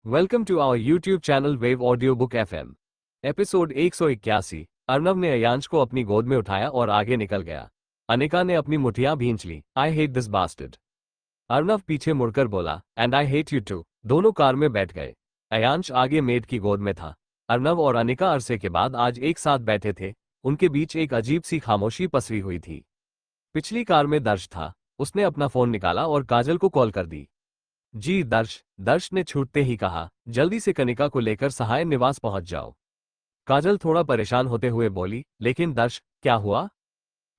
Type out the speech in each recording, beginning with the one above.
Welcome to our YouTube channel wave audio book FM। Episode 181। Arnav ने अयांश को अपनी गोद में उठाया और आगे निकल गया। अनिका ने अपनी मुठियां भींच ली। I hate this bastard. Arnav पीछे मुड़कर बोला, and I hate you too. दोनों कार में बैठ गए। अयांश आगे मेड की गोद में था। अर्नव और अनिका अरसे के बाद आज एक साथ बैठे थे। उनके बीच एक अजीब सी खामोशी पसरी हुई थी। पिछली कार में दर्श था। उसने अपना फोन निकाला और काजल को कॉल कर दी। जी दर्श ने छूटते ही कहा, जल्दी से कनिका को लेकर सहाय निवास पहुंच जाओ। काजल थोड़ा परेशान होते हुए बोली, लेकिन दर्श, क्या हुआ?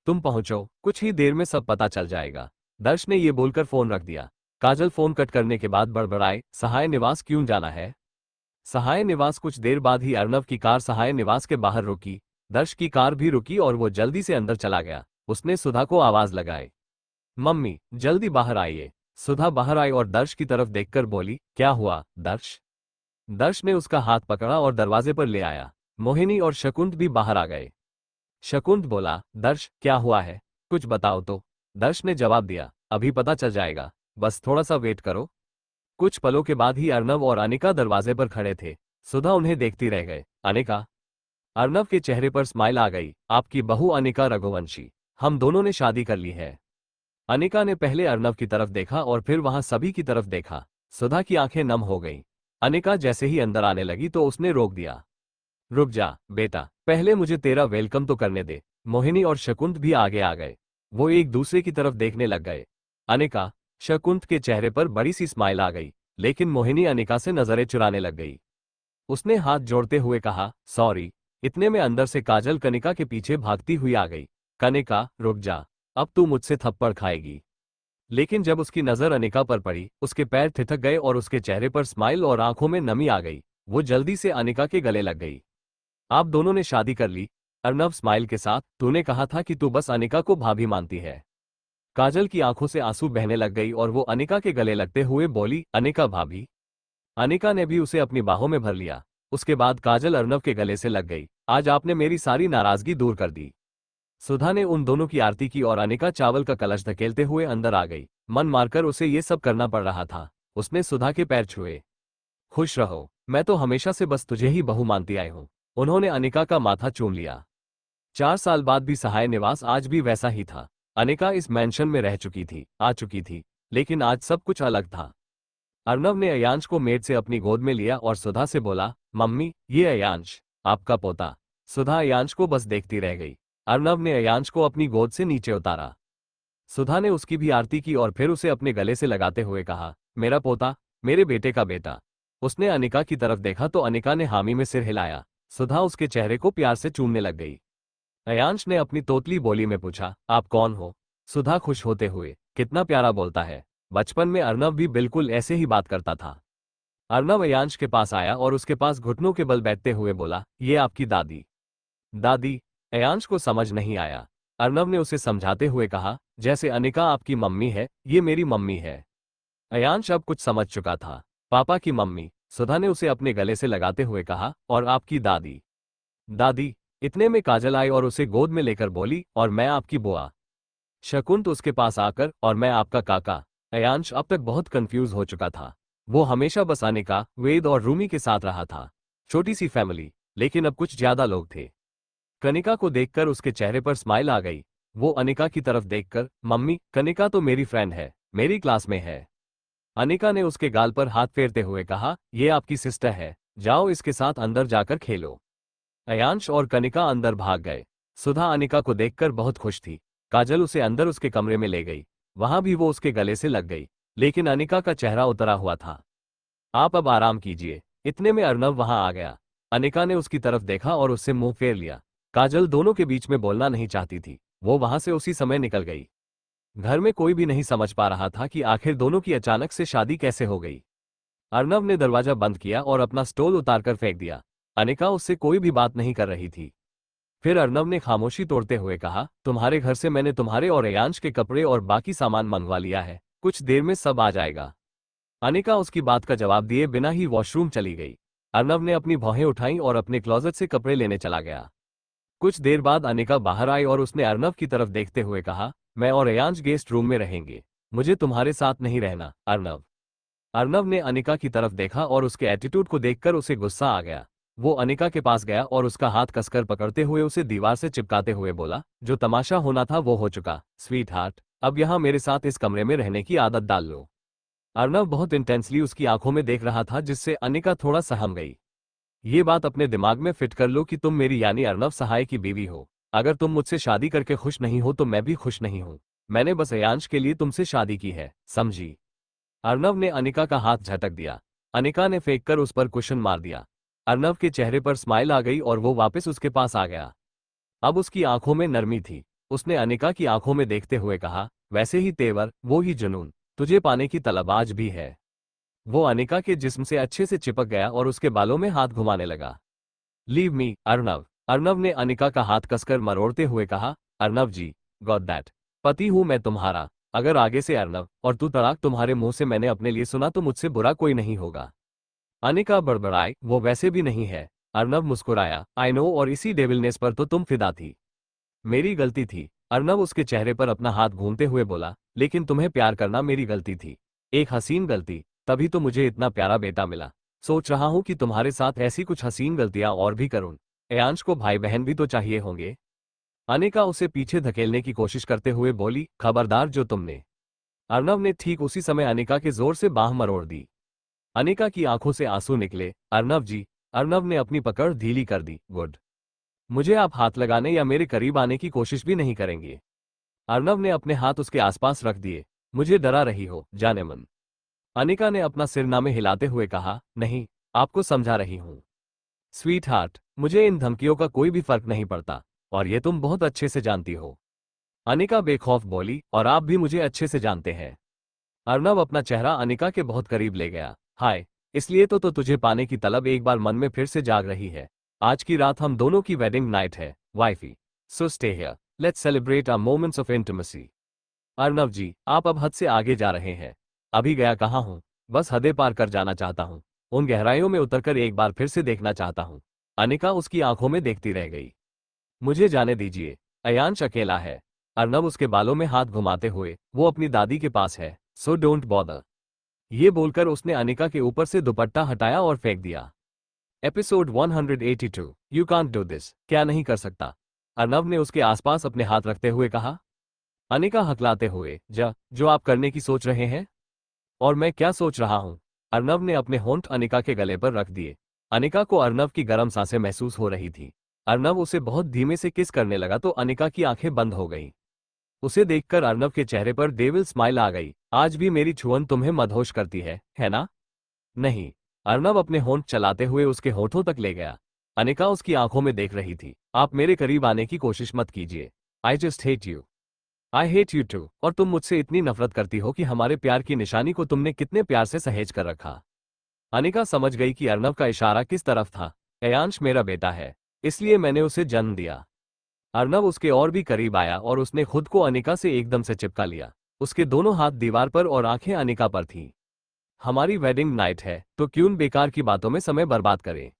तुम पहुंचो, कुछ ही देर में सब पता चल जाएगा। दर्श ने ये बोलकर फोन रख दिया। काजल फोन कट करने के बाद बड़बड़ाए, सहाय निवास क्यों जाना है? सहाय निवास। कुछ देर बाद ही अर्नव की कार सहाय निवास के बाहर रुकी। दर्श की कार भी रुकी और वो जल्दी से अंदर चला गया। उसने सुधा को आवाज लगाई, मम्मी जल्दी बाहर आइए। सुधा बाहर आई और दर्श की तरफ देखकर बोली, क्या हुआ दर्श? दर्श ने उसका हाथ पकड़ा और दरवाजे पर ले आया। मोहिनी और शकुंत भी बाहर आ गए। शकुंत बोला, दर्श क्या हुआ है, कुछ बताओ तो। दर्श ने जवाब दिया, अभी पता चल जाएगा, बस थोड़ा सा वेट करो। कुछ पलों के बाद ही अर्नव और अनिका दरवाजे पर खड़े थे। सुधा उन्हें देखती रह गए। अनिका। अर्नव के चेहरे पर स्माइल आ गई, आपकी बहू अनिका रघुवंशी। हम दोनों ने शादी कर ली है। अनिका ने पहले अर्नव की तरफ देखा और फिर वहां सभी की तरफ देखा। सुधा की आंखें नम हो गईं। अनिका जैसे ही अंदर आने लगी तो उसने रोक दिया। रुक जा बेटा, पहले मुझे तेरा वेलकम तो करने दे। मोहिनी और शकुंत भी आगे आ गए। वो एक दूसरे की तरफ देखने लग गए। अनिका। शकुंत के चेहरे पर बड़ी सी स्माइल आ गई, लेकिन मोहिनी अनिका से नजरें चुराने लग गई। उसने हाथ जोड़ते हुए कहा, सॉरी। इतने में अंदर से काजल कनिका के पीछे भागती हुई आ गई। कनिका रुक जा, अब तू मुझसे थप्पड़ खाएगी। लेकिन जब उसकी नजर अनिका पर पड़ी, उसके पैर ठिठक गए और उसके चेहरे पर स्माइल और आंखों में नमी आ गई। वो जल्दी से अनिका के गले लग गई। आप दोनों ने शादी कर ली? अर्नव स्माइल के साथ, तूने कहा था कि तू बस अनिका को भाभी मानती है। काजल की आंखों से आंसू बहने लग गई और वो अनिका के गले लगते हुए बोली, अनिका भाभी। अनिका ने भी उसे अपनी बाहों में भर लिया। उसके बाद काजल अर्नव के गले से लग गई। आज आपने मेरी सारी नाराजगी दूर कर दी। सुधा ने उन दोनों की आरती की और अनिका चावल का कलश धकेलते हुए अंदर आ गई। मन मारकर उसे ये सब करना पड़ रहा था। उसने सुधा के पैर छुए। खुश रहो, मैं तो हमेशा से बस तुझे ही बहू मानती आई हूं। उन्होंने अनिका का माथा चूम लिया। 4 साल बाद भी सहाय निवास आज भी वैसा ही था। अनिका इस मैंशन में रह चुकी थी, आ चुकी थी, लेकिन आज सब कुछ अलग था। अर्नव ने अयांश को मेड से अपनी गोद में लिया और सुधा से बोला, मम्मी ये अयांश, आपका पोता। सुधा अयांश को बस देखती रह गई। अर्नव ने अयांश को अपनी गोद से नीचे उतारा। सुधा ने उसकी भी आरती की और फिर उसे अपने गले से लगाते हुए कहा, मेरा पोता, मेरे बेटे का बेटा। उसने अनिका की तरफ देखा तो अनिका ने हामी में सिर हिलाया। सुधा उसके चेहरे को प्यार से चूमने लग गई। अयांश ने अपनी तोतली बोली में पूछा, आप कौन हो? सुधा खुश होते हुए, कितना प्यारा बोलता है। बचपन में अर्नव भी बिल्कुल ऐसे ही बात करता था। अर्नव अयांश के पास आया और उसके पास घुटनों के बल बैठते हुए बोला, ये आपकी दादी। दादी? अयांश को समझ नहीं आया। अर्नव ने उसे समझाते हुए कहा, जैसे अनिका आपकी मम्मी है, ये मेरी मम्मी है। अयांश अब कुछ समझ चुका था। पापा की मम्मी। सुधा ने उसे अपने गले से लगाते हुए कहा, और आपकी दादी। दादी। इतने में काजल आई और उसे गोद में लेकर बोली, और मैं आपकी बुआ। शकुंत उसके पास आकर, और मैं आपका काका। अयांश अब तक बहुत कंफ्यूज हो चुका था। वो हमेशा बस अनिका, वेद और रूमी के साथ रहा था। छोटी सी फैमिली, लेकिन अब कुछ ज्यादा लोग थे। कनिका को देखकर उसके चेहरे पर स्माइल आ गई। वो अनिका की तरफ देखकर, मम्मी, कनिका तो मेरी फ्रेंड है, मेरी क्लास में है। अनिका ने उसके गाल पर हाथ फेरते हुए कहा, ये आपकी सिस्टर है, जाओ इसके साथ अंदर जाकर खेलो। अयांश और कनिका अंदर भाग गए। सुधा अनिका को देखकर बहुत खुश थी। काजल उसे अंदर उसके कमरे में ले गई। वहां भी वो उसके गले से लग गई, लेकिन अनिका का चेहरा उतरा हुआ था। आप अब आराम कीजिए। इतने में अर्नव वहां आ गया। अनिका ने उसकी तरफ देखा और उससे मुंह फेर लिया। काजल दोनों के बीच में बोलना नहीं चाहती थी। वो वहां से उसी समय निकल गई। घर में कोई भी नहीं समझ पा रहा था कि आखिर दोनों की अचानक से शादी कैसे हो गई। अर्नव ने दरवाजा बंद किया और अपना स्टोल उतारकर फेंक दिया। अनिका उससे कोई भी बात नहीं कर रही थी। फिर अर्नव ने खामोशी तोड़ते हुए कहा, तुम्हारे घर से मैंने तुम्हारे और अयांश के कपड़े और बाकी सामान मंगवा लिया है, कुछ देर में सब आ जाएगा। अनिका उसकी बात का जवाब दिए बिना ही वॉशरूम चली गई। अर्नव ने अपनी भौहें उठाईं और अपने क्लोजेट से कपड़े लेने चला गया। कुछ देर बाद अनिका बाहर आई और उसने अर्नव की तरफ देखते हुए कहा, मैं और अयांश गेस्ट रूम में रहेंगे, मुझे तुम्हारे साथ नहीं रहना। अर्नव। अर्नव ने अनिका की तरफ देखा और उसके एटीट्यूड को देखकर उसे गुस्सा आ गया। वो अनिका के पास गया और उसका हाथ कसकर पकड़ते हुए उसे दीवार से चिपकाते हुए बोला, जो तमाशा होना था वो हो चुका, स्वीट हार्ट, अब यहाँ मेरे साथ इस कमरे में रहने की आदत डाल लो। अर्नव बहुत इंटेंसली उसकी आंखों में देख रहा था, जिससे अनिका थोड़ा सहम गई। ये बात अपने दिमाग में फिट कर लो कि तुम मेरी यानी अर्नव सहाय की बीवी हो। अगर तुम मुझसे शादी करके खुश नहीं हो तो मैं भी खुश नहीं हूं। मैंने बस अयांश के लिए तुमसे शादी की है, समझी? अर्नव ने अनिका का हाथ झटक दिया। अनिका ने फेंक कर उस पर कुशन मार दिया। अर्नव के चेहरे पर स्माइल आ गई और वो वापस उसके पास आ गया। अब उसकी आंखों में नरमी थी। उसने अनिका की आंखों में देखते हुए कहा, वैसे ही तेवर, वो ही जुनून, तुझे पाने की तलब आज भी है। वो अनिका के जिस्म से अच्छे से चिपक गया और उसके बालों में हाथ घुमाने लगा। Leave me, Arnav. अर्नव ने अनिका का हाथ कसकर मरोड़ते हुए कहा, अर्नव जी, गॉट दैट। पति हूं मैं तुम्हारा। अगर आगे से अर्नव और तू तड़ाक तुम्हारे मुंह से मैंने अपने लिए सुना तो मुझसे बुरा कोई नहीं होगा। अनिका बड़बड़ाई, वो वैसे भी नहीं है। अर्नव मुस्कुराया, आई नो, और इसी डेविलनेस पर तो तुम फिदा थी। मेरी गलती थी। अर्नव उसके चेहरे पर अपना हाथ घूमते हुए बोला, लेकिन तुम्हें प्यार करना मेरी गलती थी। एक हसीन गलती, तभी तो मुझे इतना प्यारा बेटा मिला। सोच रहा हूं कि तुम्हारे साथ ऐसी कुछ हसीन गलतियां और भी करूं। अयांश को भाई बहन भी तो चाहिए होंगे। अनिका उसे पीछे धकेलने की कोशिश करते हुए बोली, खबरदार जो तुमने। अर्नव ने ठीक उसी समय अनिका के जोर से बाह मरोड़ दी। अनिका की आंखों से आंसू निकले। अर्नव जी। अर्नव ने अपनी पकड़ ढीली कर दी। गुड। मुझे आप हाथ लगाने या मेरे करीब आने की कोशिश भी नहीं करेंगे। अर्नव ने अपने हाथ उसके आसपास रख दिए। मुझे डरा रही हो, जाने मन। अनिका ने अपना सिरनामे हिलाते हुए कहा, नहीं, आपको समझा रही हूं। स्वीट हार्ट, मुझे इन धमकियों का कोई भी फर्क नहीं पड़ता, और ये तुम बहुत अच्छे से जानती हो। अनिका बेखौफ बोली, और आप भी मुझे अच्छे से जानते हैं। अर्नव अपना चेहरा अनिका के बहुत करीब ले गया। हाय, इसलिए तो तुझे पाने की तलब एक बार मन में फिर से जाग रही है। आज की रात हम दोनों की वेडिंग नाइट है, wifey. So stay here, let's celebrate our moments of intimacy. Arnav ji, आप अब हद से आगे जा रहे हैं। अभी गया कहाँ हूँ? बस हदें पार कर जाना चाहता हूँ। उन गहराइयों में उतरकर एक बार फिर से देखना चाहता हूँ। अनिका उसकी आंखों में देखती रह गई। मुझे जाने दीजिए, अयांश अकेला है। अर्नव उसके बालों में हाथ घुमाते हुए, वो अपनी दादी के पास है, सो डोंट बॉदर। ये बोलकर उसने अनिका के ऊपर से दुपट्टा हटाया और फेंक दिया। Episode 182, you can't do this, क्या नहीं कर सकता? अर्नव ने उसके आसपास अपने हाथ रखते हुए कहा। अनिका हकलाते हुए, जो आप करने की सोच रहे हैं? और मैं क्या सोच रहा हूं? अर्नव ने अपने होंठ अनिका के गले पर रख दिए। अनिका को अर्नव की गर्म सांसें महसूस हो रही थी। अर्नव उसे बहुत धीमे से किस करने लगा तो अनिका की आंखें बंद हो गईं। उसे देखकर अर्नव के चेहरे पर डेविल स्माइल आ गई। आज भी मेरी छुअन तुम्हें मदहोश करती है ना? नहीं। अर्नव अपने होंठ चलाते हुए उसके होठों तक ले गया। अनिका उसकी आंखों में देख रही थी। आप मेरे करीब आने की कोशिश मत कीजिए। I just hate you. I hate you too. और तुम मुझसे इतनी नफरत करती हो कि हमारे प्यार की निशानी को तुमने कितने प्यार से सहेज कर रखा। अनिका समझ गई कि अर्नव का इशारा किस तरफ था। अयांश मेरा बेटा है, इसलिए मैंने उसे जन्म दिया। अर्नव उसके और भी करीब आया और उसने खुद को अनिका से एकदम से चिपका लिया। उसके दोनों हाथ दीवार पर और आंखें अनिका पर थीं। हमारी वेडिंग नाइट है, तो क्यों बेकार की बातों में समय बर्बाद करें?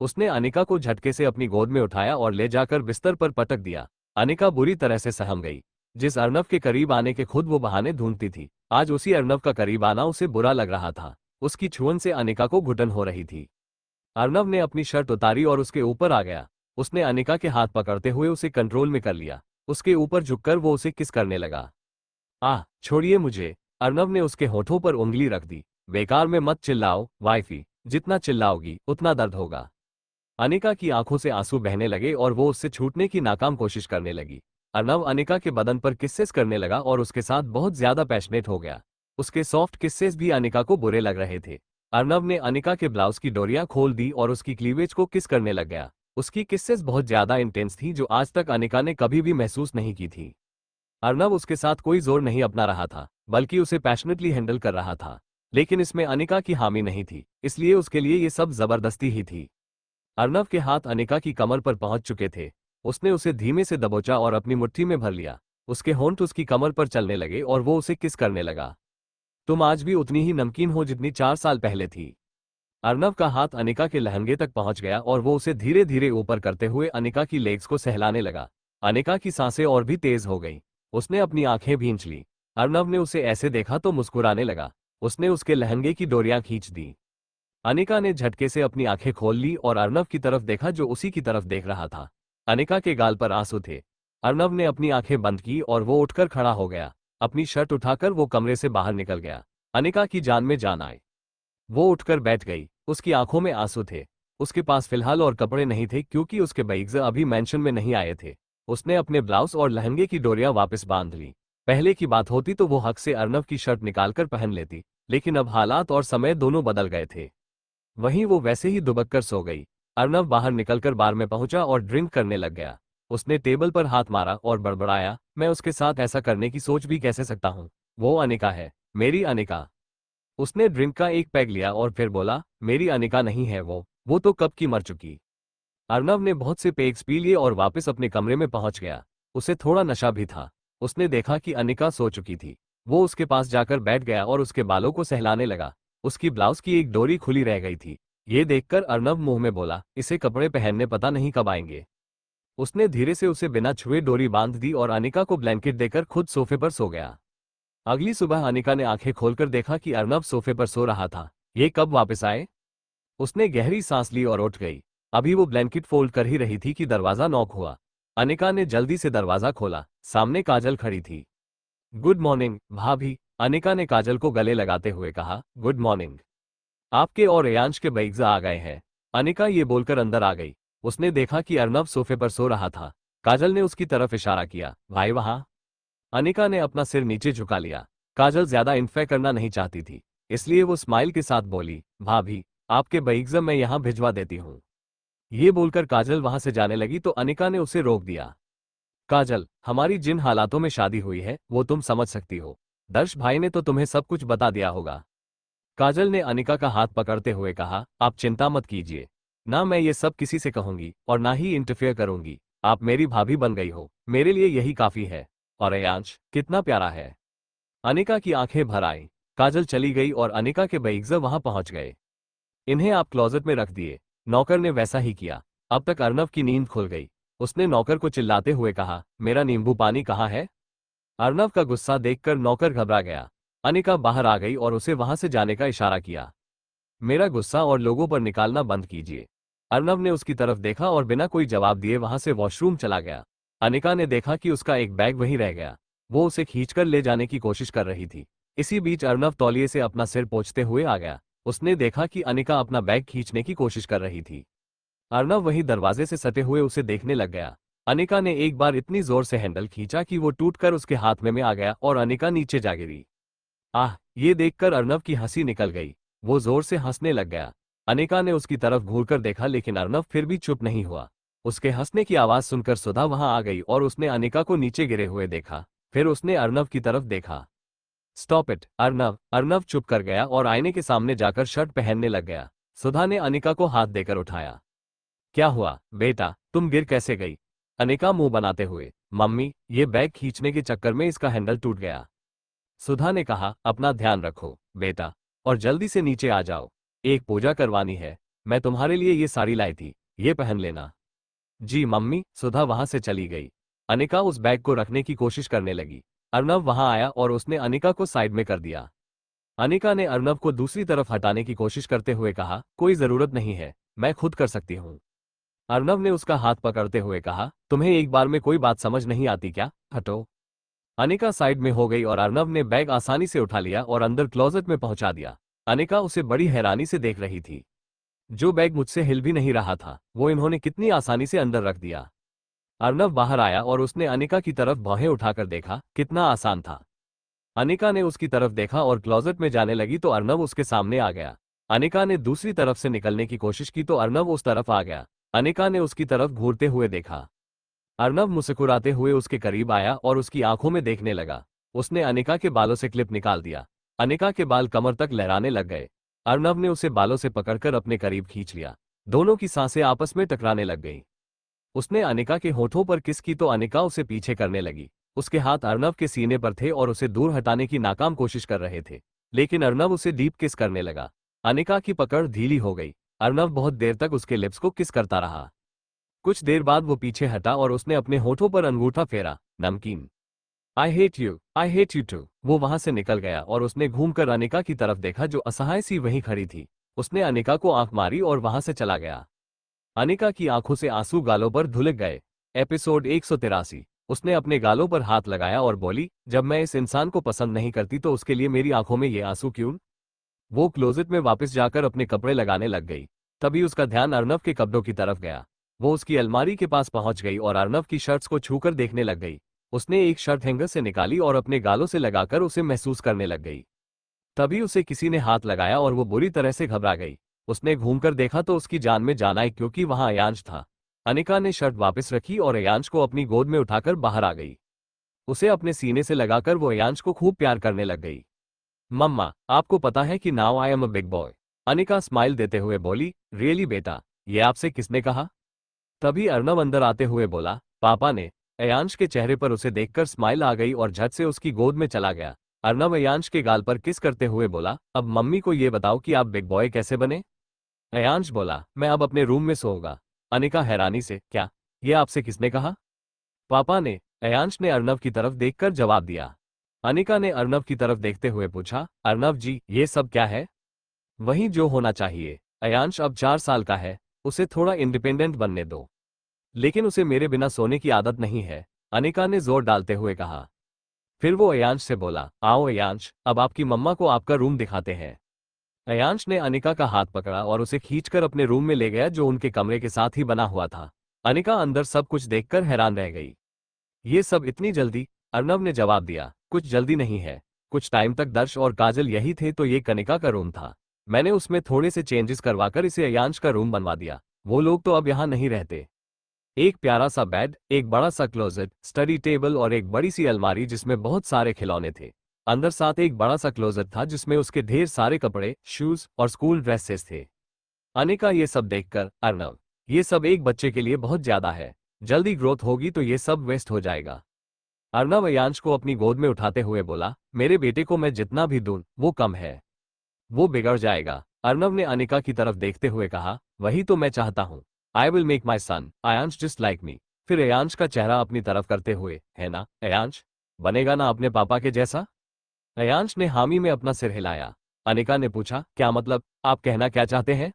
उसने अनिका को झटके से अपनी गोद में उठाया और ले जाकर बिस्तर पर पटक दिया। अनिका बुरी तरह से सहम गई। जिस अर्नव के करीब आने के खुद वो बहाने ढूंढती थी, आज उसी अर्नव का करीब आना उसे बुरा लग रहा था। उसकी छुअन से अनिका को घुटन हो रही थी। अर्नव ने अपनी शर्ट उतारी और उसके ऊपर आ गया। उसने अनिका के हाथ पकड़ते हुए उसे कंट्रोल में कर लिया। उसके ऊपर झुककर वो उसे किस करने लगा। छोड़िए मुझे। अर्नव ने उसके होठों पर उंगली रख दी। बेकार में मत चिल्लाओ, वाइफी, जितना चिल्लाओगी उतना दर्द होगा। अनिका की आंखों से आंसू बहने लगे और वो उससे छूटने की नाकाम कोशिश करने लगी। अर्नव अनिका के बदन पर किस्सेस करने लगा और उसके साथ बहुत ज्यादा पैशनेट हो गया। उसके सॉफ्ट किस्सेस भी अनिका को बुरे लग रहे थे। अर्नव ने अनिका के ब्लाउज की डोरियां खोल दी और उसकी क्लीवेज को किस करने लग गया। उसकी किस्सेस बहुत ज्यादा इंटेंस थी, जो आज तक अनिका ने कभी भी महसूस नहीं की थी। अर्नव उसके साथ कोई जोर नहीं अपना रहा था, बल्कि उसे पैशनेटली हैंडल कर रहा था। लेकिन इसमें अनिका की हामी नहीं थी, इसलिए उसके लिए ये सब जबरदस्ती ही थी। अर्नव के हाथ अनिका की कमर पर पहुंच चुके थे। उसने उसे धीमे से दबोचा और अपनी मुट्ठी में भर लिया। उसके होंठ उसकी कमर पर चलने लगे और वो उसे किस करने लगा। तुम आज भी उतनी ही नमकीन हो जितनी 4 साल पहले थी। अर्नव का हाथ अनिका के लहंगे तक पहुंच गया और वो उसे धीरे धीरे ऊपर करते हुए अनिका की लेग्स को सहलाने लगा। अनिका की सांसें और भी तेज हो गई। उसने अपनी आंखें भींच ली। अर्नव ने उसे ऐसे देखा तो मुस्कुराने लगा। उसने उसके लहंगे की डोरियां खींच दी। अनिका ने झटके से अपनी आंखें खोल ली और अर्नव की तरफ देखा जो उसी की तरफ देख रहा था। अनिका के गाल पर आंसू थे। अर्नव ने अपनी आंखें बंद की और वो उठकर खड़ा हो गया। अपनी शर्ट उठाकर वो कमरे से बाहर निकल गया। अनिका की जान में जान आई। वो उठकर बैठ गई। उसकी आंखों में आंसू थे। उसके पास फिलहाल और कपड़े नहीं थे क्योंकि उसके बैग्स अभी मेंशन में नहीं आए थे। उसने अपने ब्लाउज और लहंगे की डोरियां वापस बांध ली। पहले की बात होती तो वो हक से अर्नव की शर्ट निकालकर पहन लेती, लेकिन अब हालात और समय दोनों बदल गए थे। वहीं वो वैसे ही दुबक कर सो गई। अर्नव बाहर निकलकर बार में पहुंचा और ड्रिंक करने लग गया। उसने टेबल पर हाथ मारा और बड़बड़ाया, मैं उसके साथ ऐसा करने की सोच भी कैसे सकता हूँ। वो अनिका है, मेरी अनिका। उसने ड्रिंक का एक पैग लिया और फिर बोला, मेरी अनिका नहीं है वो तो कब की मर चुकी। अर्नव ने बहुत से पेग्स पी लिए और वापस अपने कमरे में पहुंच गया। उसे थोड़ा नशा भी था। उसने देखा कि अनिका सो चुकी थी। वो उसके पास जाकर बैठ गया और उसके बालों को सहलाने लगा। उसकी ब्लाउज की एक डोरी खुली रह गई थी। ये देखकर अर्नव मुंह में बोला, इसे कपड़े पहनने पता नहीं कब आएंगे। उसने धीरे से उसे बिना छुए डोरी बांध दी और अनिका को ब्लैंकेट देकर खुद सोफे पर सो गया। अगली सुबह अनिका ने आंखें खोलकर देखा कि अर्नव सोफे पर सो रहा था। ये कब वापस आए? उसने गहरी सांस ली और उठ गई। अभी वो ब्लैंकेट फोल्ड कर ही रही थी कि दरवाजा नॉक हुआ। अनिका ने जल्दी से दरवाजा खोला। सामने काजल खड़ी थी। गुड मॉर्निंग भाभी, अनिका ने काजल को गले लगाते हुए कहा। Good morning. आपके और अयांश के बैग्स आ गए हैं। अनिका ये बोलकर अंदर आ गई। उसने देखा कि अर्नव सोफे पर सो रहा था। काजल ने उसकी तरफ इशारा किया, भाई वहां। अनिका ने अपना सिर नीचे झुका लिया। काजल ज्यादा इंटरफेयर करना नहीं चाहती थी, इसलिए वो स्माइल के साथ बोली, भाभी, आपके बैग्स मैं यहां भिजवा देती हूँ। ये बोलकर काजल वहां से जाने लगी तो अनिका ने उसे रोक दिया। काजल, हमारी जिन हालातों में शादी हुई है वो तुम समझ सकती हो। दर्श भाई ने तो तुम्हें सब कुछ बता दिया होगा। काजल ने अनिका का हाथ पकड़ते हुए कहा, आप चिंता मत कीजिए। ना मैं ये सब किसी से कहूंगी और ना ही इंटरफेयर करूंगी। आप मेरी भाभी बन गई हो, मेरे लिए यही काफी है। और अयांश कितना प्यारा है। अनिका की आंखें भर आई। काजल चली गई और अनिका के बैग्स वहां पहुंच गए। इन्हें आप क्लोजेट में रख दिए। नौकर ने वैसा ही किया। अब तक अर्नव की नींद खुल गई। उसने नौकर को चिल्लाते हुए कहा, मेरा नींबू पानी कहाँ है? अर्नव का गुस्सा देखकर नौकर घबरा गया। अनिका बाहर आ गई और उसे वहां से जाने का इशारा किया। मेरा गुस्सा और लोगों पर निकालना बंद कीजिए। अर्नव ने उसकी तरफ देखा और बिना कोई जवाब दिए वहां से वॉशरूम चला गया। अनिका ने देखा कि उसका एक बैग वहीं रह गया। वो उसे खींचकर ले जाने की कोशिश कर रही थी। इसी बीच अर्नव तौलिए से अपना सिर पोंछते हुए आ गया। उसने देखा कि अनिका अपना बैग खींचने की कोशिश कर रही थी। अर्नव वहीं दरवाजे से सटे हुए उसे देखने लग गया। अनिका ने एक बार इतनी जोर से हैंडल खींचा कि वो टूटकर उसके हाथ में आ गया और अनिका नीचे जा गिरी। आह, ये देखकर अर्नव की हंसी निकल गई। वो जोर से हंसने लग गया। अनिका ने उसकी तरफ घूरकर देखा लेकिन अर्नव फिर भी चुप नहीं हुआ। उसके हंसने की आवाज सुनकर सुधा वहां आ गई और उसने अनिका को नीचे गिरे हुए देखा। फिर उसने अर्नव की तरफ देखा। Stop it Arnav. अर्नव चुप कर गया और आईने के सामने जाकर शर्ट पहनने लग गया। सुधा ने अनिका को हाथ देकर उठाया। क्या हुआ बेटा, तुम गिर कैसे गई? अनिका मुंह बनाते हुए, मम्मी, ये बैग खींचने के चक्कर में इसका हैंडल टूट गया। सुधा ने कहा, अपना ध्यान रखो बेटा, और जल्दी से नीचे आ जाओ। एक पूजा करवानी है। मैं तुम्हारे लिए ये साड़ी लाई थी, ये पहन लेना। जी मम्मी। सुधा वहां से चली गई। अनिका उस बैग को रखने की कोशिश करने लगी। अर्नव वहां आया और उसने अनिका को साइड में कर दिया। अनिका ने अर्नव को दूसरी तरफ हटाने की कोशिश करते हुए कहा, कोई जरूरत नहीं है, मैं खुद कर सकती हूँ। अर्नव ने उसका हाथ पकड़ते हुए कहा, तुम्हें एक बार में कोई बात समझ नहीं आती क्या? हटो। अनिका साइड में हो गई और अर्नव ने बैग आसानी से उठा लिया और अंदर क्लोजेट में पहुंचा दिया। अनिका उसे बड़ी हैरानी से देख रही थी। जो बैग मुझसे हिल भी नहीं रहा था, वो इन्होंने कितनी आसानी से अंदर रख दिया। अर्नव बाहर आया और उसने अनिका की तरफ भौहें उठाकर देखा, कितना आसान था। अनिका ने उसकी तरफ देखा और क्लोजेट में जाने लगी तो अर्नव उसके सामने आ गया। अनिका ने दूसरी तरफ से निकलने की कोशिश की तो अर्नव उस तरफ आ गया। अनिका ने उसकी तरफ घूरते हुए देखा। अर्नव मुस्कुराते हुए उसके करीब आया और उसकी आंखों में देखने लगा। उसने अनिका के बालों से क्लिप निकाल दिया। अनिका के बाल कमर तक लहराने लग गए। अर्नव ने उसे बालों से पकड़कर अपने करीब खींच लिया। दोनों की सांसें आपस में टकराने लग गईं। उसने अनिका के होठों पर किस की तो अनिका उसे पीछे करने लगी। उसके हाथ अर्नव के सीने पर थे और उसे दूर हटाने की नाकाम कोशिश कर रहे थे, लेकिन अर्नव उसे डीप किस करने लगा। अनिका की पकड़ ढीली हो गई। अर्नव बहुत देर तक उसके लिप्स को किस करता रहा। कुछ देर बाद वो पीछे हटा और उसने अपने होठों पर अंगूठा फेरा। नमकीन। I hate you too. वो वहां से निकल गया और उसने घूमकर अनिका की तरफ देखा जो असहाय सी वहीं खड़ी थी। उसने अनिका को आंख मारी और वहां से चला गया। अनिका की आंखों से आंसू गालों पर धुलक गए। एपिसोड 183। उसने अपने गालों पर हाथ लगाया और बोली, जब मैं इस इंसान को पसंद नहीं करती तो उसके लिए मेरी आंखों में ये आंसू क्यों? वो क्लोजेट में वापस जाकर अपने कपड़े लगाने लग गई। तभी उसका ध्यान अर्नव के कपड़ों की तरफ गया। वो उसकी अलमारी के पास पहुंच गई और अर्नव की शर्ट्स को छूकर देखने लग गई। उसने एक शर्ट हैंगर से निकाली और अपने गालों से लगाकर उसे महसूस करने लग गई। तभी उसे किसी ने हाथ लगाया और वो बुरी तरह से घबरा गई। उसने घूमकर देखा तो उसकी जान में जान आई क्योंकि वहां अयांश था। अनिका ने शर्ट वापस रखी और अयांश को अपनी गोद में उठाकर बाहर आ गई। उसे अपने सीने से लगाकर वो अयांश को खूब प्यार करने लग गई। मम्मा, आपको पता है कि now I am a big boy. Anika smile देते हुए बोली, रियली बेटा, ये आपसे किसने कहा? तभी अर्नव अंदर आते हुए बोला, पापा ने। अयांश के चेहरे पर उसे देखकर स्माइल आ गई और झट से उसकी गोद में चला गया। अर्नव अयांश के गाल पर किस करते हुए बोला, अब मम्मी को ये बताओ कि आप बिग बॉय कैसे बने? अयांश बोला, मैं अब अपने रूम में सोऊंगा। अनिका हैरानी से, क्या? ये आपसे किसने कहा? पापा ने। अयांश ने अर्नव की तरफ देखकर जवाब दिया। अनिका ने अर्नव की तरफ देखते हुए पूछा, अर्नव जी, ये सब क्या है? वही जो होना चाहिए। अयांश अब 4 साल का है। उसे थोड़ा इंडिपेंडेंट बनने दो। लेकिन उसे मेरे बिना सोने की आदत नहीं है, अनिका ने जोर डालते हुए कहा। फिर वो अयांश से बोला, आओ अयांश, अब आपकी मम्मा को आपका रूम दिखाते हैं। अयांश ने अनिका का हाथ पकड़ा और उसे खींचकर अपने रूम में ले गया जो उनके कमरे के साथ ही बना हुआ था। अनिका अंदर सब कुछ देखकर हैरान रह गई। ये सब इतनी जल्दी? अर्नव ने जवाब दिया, कुछ जल्दी नहीं है। कुछ टाइम तक दर्श और काजल यही थे तो ये कनिका का रूम था। मैंने उसमें थोड़े से चेंजेस करवाकर इसे अयांश का रूम बनवा दिया। वो लोग तो अब यहाँ नहीं रहते। एक प्यारा सा बेड, एक बड़ा सा क्लोजेट, स्टडी टेबल और एक बड़ी सी अलमारी जिसमें बहुत सारे खिलौने थे। अंदर साथ एक बड़ा सा क्लोजेट था जिसमें उसके ढेर सारे कपड़े, शूज और स्कूल ड्रेसेस थे। अनिका ये सब देखकर, अर्नव, ये सब एक बच्चे के लिए बहुत ज्यादा है। जल्दी ग्रोथ होगी तो ये सब वेस्ट हो जाएगा। अर्नव अयांश को अपनी गोद में उठाते हुए बोला, मेरे बेटे को मैं जितना भी दूं वो कम है। वो बिगड़ जाएगा। अर्नव ने अनिका की तरफ देखते हुए कहा, वही तो मैं चाहता हूँ। I will make my son Ayansh just like me. फिर अयांश का चेहरा अपनी तरफ करते हुए, है ना अयांश? बनेगा ना अपने पापा के जैसा? अयांश ने हामी में अपना सिर हिलाया। अनिका ने पूछा, क्या मतलब, आप कहना क्या चाहते हैं?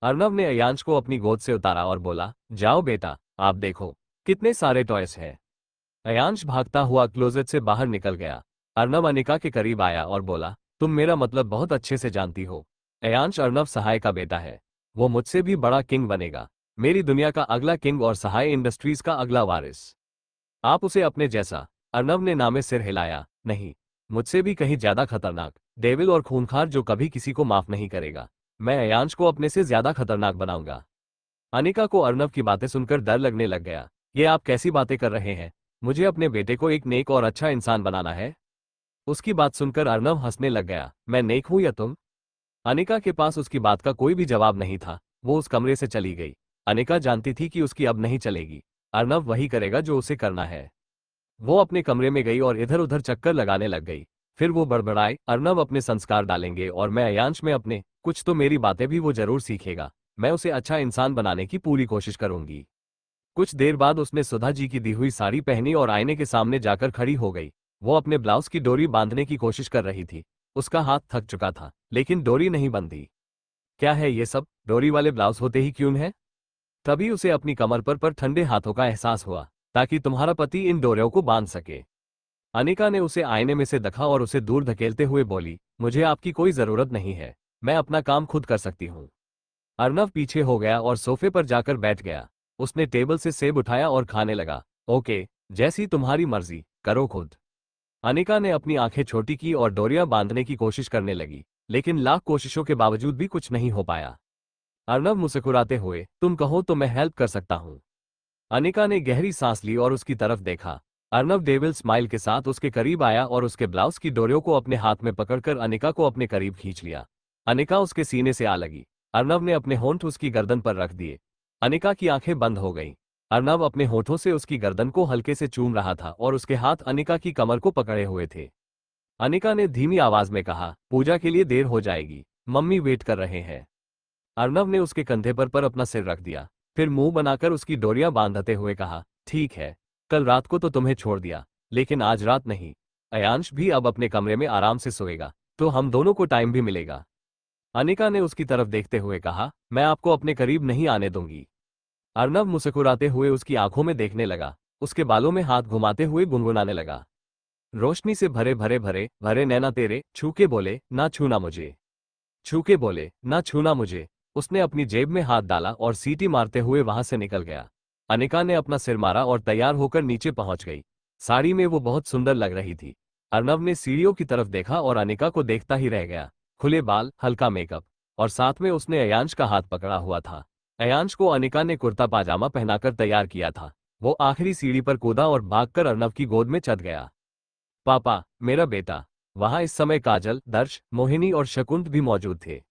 अर्नव ने अयांश को अपनी गोद से उतारा और बोला, जाओ बेटा, आप देखो कितने सारे टॉयस हैं। अयांश भागता हुआ क्लोजेट से बाहर निकल गया। अर्नव अनिका के करीब आया और बोला, तुम मेरा मतलब बहुत अच्छे से जानती हो। अयांश अर्नव सहाय का बेटा है। वो मुझसे भी बड़ा किंग बनेगा। मेरी दुनिया का अगला किंग और सहाय इंडस्ट्रीज का अगला वारिस। आप उसे अपने जैसा। अर्नव ने नामे सिर हिलाया, नहीं, मुझसे भी कहीं ज्यादा खतरनाक, डेविल और खूंखार जो कभी किसी को माफ नहीं करेगा। मैं अयांश को अपने से ज्यादा खतरनाक बनाऊंगा। अनिका को अर्नव की बातें सुनकर डर लगने लग गया। ये आप कैसी बातें कर रहे हैं? मुझे अपने बेटे को एक नेक और अच्छा इंसान बनाना है। उसकी बात सुनकर अर्नव हंसने लग गया, मैं नेक हूं या तुम? अनिका के पास उसकी बात का कोई भी जवाब नहीं था। वो उस कमरे से चली गई। अनिका जानती थी कि उसकी अब नहीं चलेगी। अर्नव वही करेगा जो उसे करना है। वो अपने कमरे में गई और इधर उधर चक्कर लगाने लग गई। फिर वो बड़बड़ाई, अर्नव अपने संस्कार डालेंगे और मैं अयांश में अपने, कुछ तो मेरी बातें भी वो जरूर सीखेगा। मैं उसे अच्छा इंसान बनाने की पूरी कोशिश करूंगी। कुछ देर बाद उसने सुधा जी की दी हुई साड़ी पहनी और आईने के सामने जाकर खड़ी हो गई। वो अपने ब्लाउज की डोरी बांधने की कोशिश कर रही थी। उसका हाथ थक चुका था, लेकिन डोरी नहीं बंधी। क्या है ये सब, डोरी वाले ब्लाउज होते ही क्यों है? तभी उसे अपनी कमर पर ठंडे हाथों का एहसास हुआ, ताकि तुम्हारा पति इन डोरियों को बांध सके। अनिका ने उसे आईने में से देखा और उसे दूर धकेलते हुए बोली, मुझे आपकी कोई जरूरत नहीं है। मैं अपना काम खुद कर सकती हूँ। अर्नव पीछे हो गया और सोफे पर जाकर बैठ गया। उसने टेबल से सेब उठाया और खाने लगा। ओके, जैसी तुम्हारी मर्जी, करो खुद। अनिका ने अपनी आंखें छोटी की और डोरियां बांधने की कोशिश करने लगी, लेकिन लाख कोशिशों के बावजूद भी कुछ नहीं हो पाया। अर्नव मुस्कुराते हुए, तुम कहो तो मैं हेल्प कर सकता हूँ। अनिका ने गहरी सांस ली और उसकी तरफ देखा। अर्नव डेविल स्माइल के साथ उसके करीब आया और उसके ब्लाउज की डोरियों को अपने हाथ में पकड़कर अनिका को अपने करीब खींच लिया। अनिका उसके सीने से आ लगी। अर्नव ने अपने होंठ उसकी गर्दन पर रख दिए। अनिका की आंखें बंद हो गईं। अर्नव अपने होठों से उसकी गर्दन को हल्के से चूम रहा था और उसके हाथ अनिका की कमर को पकड़े हुए थे। अनिका ने धीमी आवाज में कहा, पूजा के लिए देर हो जाएगी, मम्मी वेट कर रहे हैं। अर्नव ने उसके कंधे पर अपना सिर रख दिया, फिर मुंह बनाकर उसकी डोरियां बांधते हुए कहा, ठीक है, कल रात को तो तुम्हें छोड़ दिया, लेकिन आज रात नहीं। अयांश भी अब अपने कमरे में आराम से सोएगा, तो हम दोनों को टाइम भी मिलेगा। अनिका ने उसकी तरफ देखते हुए कहा, मैं आपको अपने करीब नहीं आने दूंगी। अर्नव मुस्कुराते हुए उसकी आंखों में देखने लगा, उसके बालों में हाथ घुमाते हुए गुनगुनाने लगा। रोशनी से भरे भरे भरे भरे नैना तेरे, छू के बोले, ना छूना मुझे। छू के बोले, ना छूना मुझे। उसने अपनी जेब में हाथ डाला और सीटी मारते हुए वहां से निकल गया। अनिका ने अपना सिर मारा और तैयार होकर नीचे पहुंच गई। साड़ी में वो बहुत सुंदर लग रही थी। अर्नव ने सीढ़ियों की तरफ देखा और अनिका को देखता ही रह गया। खुले बाल, हल्का मेकअप, और साथ में उसने अयांश का हाथ पकड़ा हुआ था। अयांश को अनिका ने कुर्ता पाजामा पहनाकर तैयार किया था। वो आखिरी सीढ़ी पर कूदा और भागकर अर्नव की गोद में चढ़ गया। पापा, मेरा बेटा। वहां इस समय काजल, दर्श, मोहिनी और शकुंत भी मौजूद थे।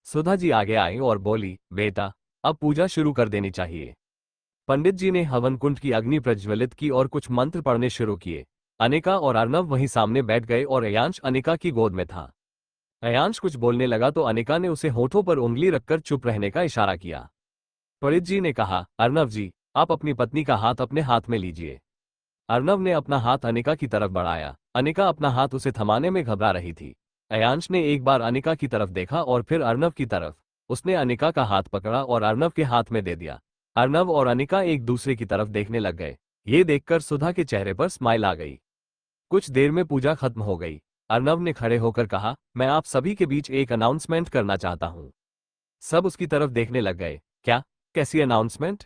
सुधा जी आगे आई और बोली, बेटा, अब पूजा शुरू कर देनी चाहिए। पंडित जी ने हवन कुंड की अग्नि प्रज्वलित की और कुछ मंत्र पढ़ने शुरू किए। अनिका और अर्नव वहीं सामने बैठ गए और अयांश अनिका की गोद में था। अयांश कुछ बोलने लगा तो अनिका ने उसे होठों पर उंगली रखकर चुप रहने का इशारा किया। पंडित जी ने कहा, अर्नव जी, आप अपनी पत्नी का हाथ अपने हाथ में लीजिए। अर्नव ने अपना हाथ अनिका की तरफ बढ़ाया। अनिका अपना हाथ उसे थमाने में घबरा रही थी। अयांश ने एक बार अनिका की तरफ देखा और फिर अर्नव की तरफ। उसने अनिका का हाथ पकड़ा और अर्नव के हाथ में दे दिया। अर्नव और अनिका एक दूसरे की तरफ देखने लग गए। ये देखकर सुधा के चेहरे पर स्माइल आ गई। कुछ देर में पूजा खत्म हो गई। अर्नव ने खड़े होकर कहा, मैं आप सभी के बीच एक अनाउंसमेंट करना चाहता हूं। सब उसकी तरफ देखने लग गए। क्या? कैसी अनाउंसमेंट?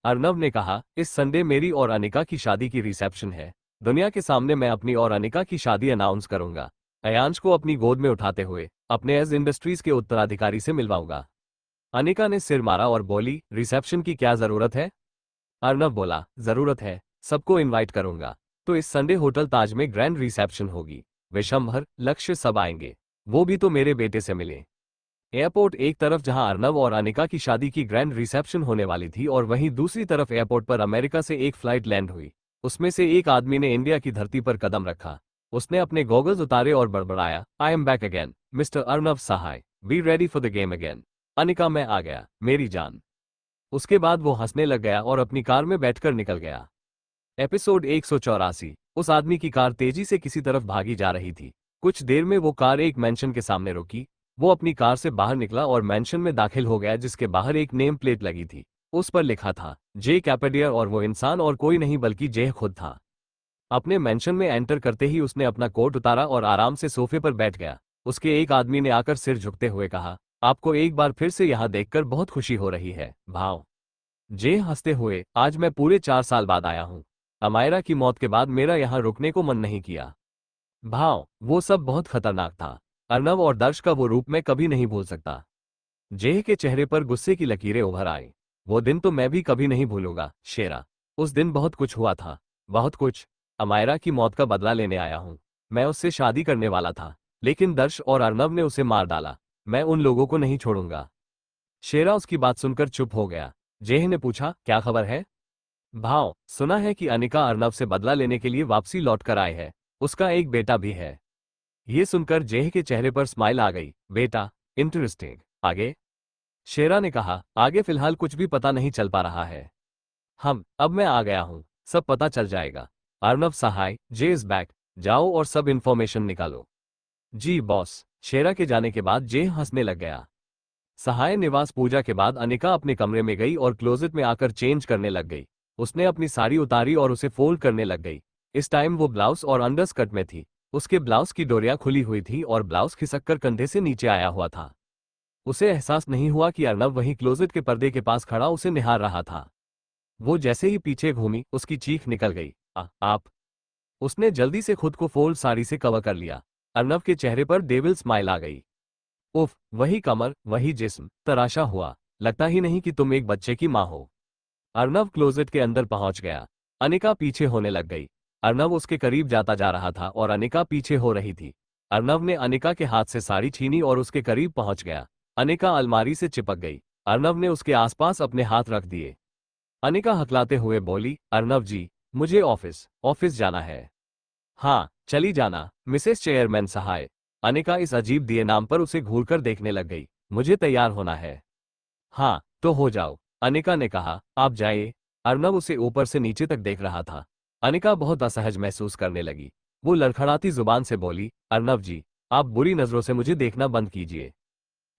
अर्नव ने कहा, इस संडे मेरी और अनिका की शादी की रिसेप्शन है। दुनिया के सामने मैं अपनी और अनिका की शादी अनाउंस करूंगा। अयांश को अपनी गोद में उठाते हुए अपने एज इंडस्ट्रीज के उत्तराधिकारी से मिलवाऊंगा। अनिका ने सिर मारा और बोली, रिसेप्शन की क्या जरूरत है? अर्नव बोला, जरूरत है, सबको इनवाइट करूंगा। तो इस संडे होटल ताज में ग्रैंड रिसेप्शन होगी। विशंभर, लक्ष्य सब आएंगे। वो भी तो मेरे बेटे से मिले। एयरपोर्ट एक तरफ जहां अर्नव और अनिका की शादी की ग्रैंड रिसेप्शन होने वाली थी और वहीं दूसरी तरफ एयरपोर्ट पर अमेरिका से एक फ्लाइट लैंड हुई। उसमें से एक आदमी ने इंडिया की धरती पर कदम रखा। उसने अपने गॉगल्स उतारे और बड़बड़ाया, I am back again, mister Arnav Sahay, be ready for the game again. Anika, मैं आ गया, मेरी जान। उसके बाद वो हंसने लग गया और अपनी कार में बैठकर निकल गया। एपिसोड 184। उस आदमी की कार तेजी से किसी तरफ भागी जा रही थी। कुछ देर में वो कार एक मैंशन के सामने रुकी। वो अपनी कार से बाहर निकला और मैंशन में दाखिल हो गया, जिसके बाहर एक नेम प्लेट लगी थी। उस पर लिखा था, जे कैपेडियर, और वो इंसान और कोई नहीं बल्कि जेह खुद था। अपने मैंशन में एंटर करते ही उसने अपना कोट उतारा और आराम से सोफे पर बैठ गया। उसके एक आदमी ने आकर सिर झुकते हुए कहा, आपको एक बार फिर से यहाँ देखकर बहुत खुशी हो रही है, भाव। जे हंसते हुए, आज मैं पूरे 4 साल बाद आया हूँ। अमायरा की मौत के बाद मेरा यहाँ रुकने को मन नहीं किया। भाव, वो सब बहुत खतरनाक था। अर्नव और दर्श का वो रूप मैं कभी नहीं भूल सकता। जेह के चेहरे पर गुस्से की लकीरें उभर आई। वो दिन तो मैं भी कभी नहीं भूलूंगा, शेरा। उस दिन बहुत कुछ हुआ था, बहुत कुछ। अमायरा की मौत का बदला लेने आया हूँ। मैं उससे शादी करने वाला था, लेकिन दर्श और अर्नव ने उसे मार डाला। मैं उन लोगों को नहीं छोड़ूंगा। शेरा उसकी बात सुनकर चुप हो गया। जेह ने पूछा, क्या खबर है? भाव, सुना है कि अनिका अर्नव से बदला लेने के लिए वापसी लौट कर आए है। उसका एक बेटा भी है। ये सुनकर जेह के चेहरे पर स्माइल आ गई। बेटा, इंटरेस्टिंग। आगे? शेरा ने कहा, आगे फिलहाल कुछ भी पता नहीं चल पा रहा है। अब मैं आ गया हूं, सब पता चल जाएगा। अर्नव सहाय, जे इज बैक। जाओ और सब इंफॉर्मेशन निकालो। जी बॉस। शेरा के जाने के बाद जेह हंसने लग गया। सहाय निवास पूजा के बाद अनिका अपने कमरे में गई और क्लोजेट में आकर चेंज करने लग गई। उसने अपनी साड़ी उतारी और उसे फोल्ड करने लग गई। इस टाइम वो ब्लाउज और अंडरस्कर्ट में थी। उसके ब्लाउज की डोरियां खुली हुई थी और ब्लाउज खिसककर कंधे से नीचे आया हुआ था। उसे एहसास नहीं हुआ कि अर्नव वहीं क्लोजेट के पर्दे के पास खड़ा उसे निहार रहा था। वो जैसे ही पीछे घूमी, उसकी चीख निकल गई, आप। उसने जल्दी से खुद को फोल्ड साड़ी से कवर कर लिया। अर्नव के चेहरे पर डेविल स्माइल आ गई। उफ, वही कमर, वही जिस्म, तराशा हुआ। लगता ही नहीं कि तुम एक बच्चे की माँ हो। अर्नव क्लोजेट के अंदर पहुंच गया। अनिका पीछे होने लग गई। अर्नव उसके करीब जाता जा रहा था और अनिका पीछे हो रही थी। अर्नव ने अनिका के हाथ से साड़ी छीनी और उसके करीब पहुंच गया। अनिका अलमारी से चिपक गई। अर्नव ने उसके आसपास अपने हाथ रख दिए। अनिका हकलाते हुए बोली, अर्नव जी, मुझे ऑफिस जाना है। हाँ, चली जाना, मिसेस चेयरमैन सहाय। अनिका इस अजीब दिए नाम पर उसे घूरकर देखने लग गई। मुझे तैयार होना है। हाँ, तो हो जाओ, अनिका ने कहा, आप जाइए। अर्नव उसे ऊपर से नीचे तक देख रहा था। अनिका बहुत असहज महसूस करने लगी। वो लड़खड़ाती जुबान से बोली, अर्नव जी, आप बुरी नजरों से मुझे देखना बंद कीजिए।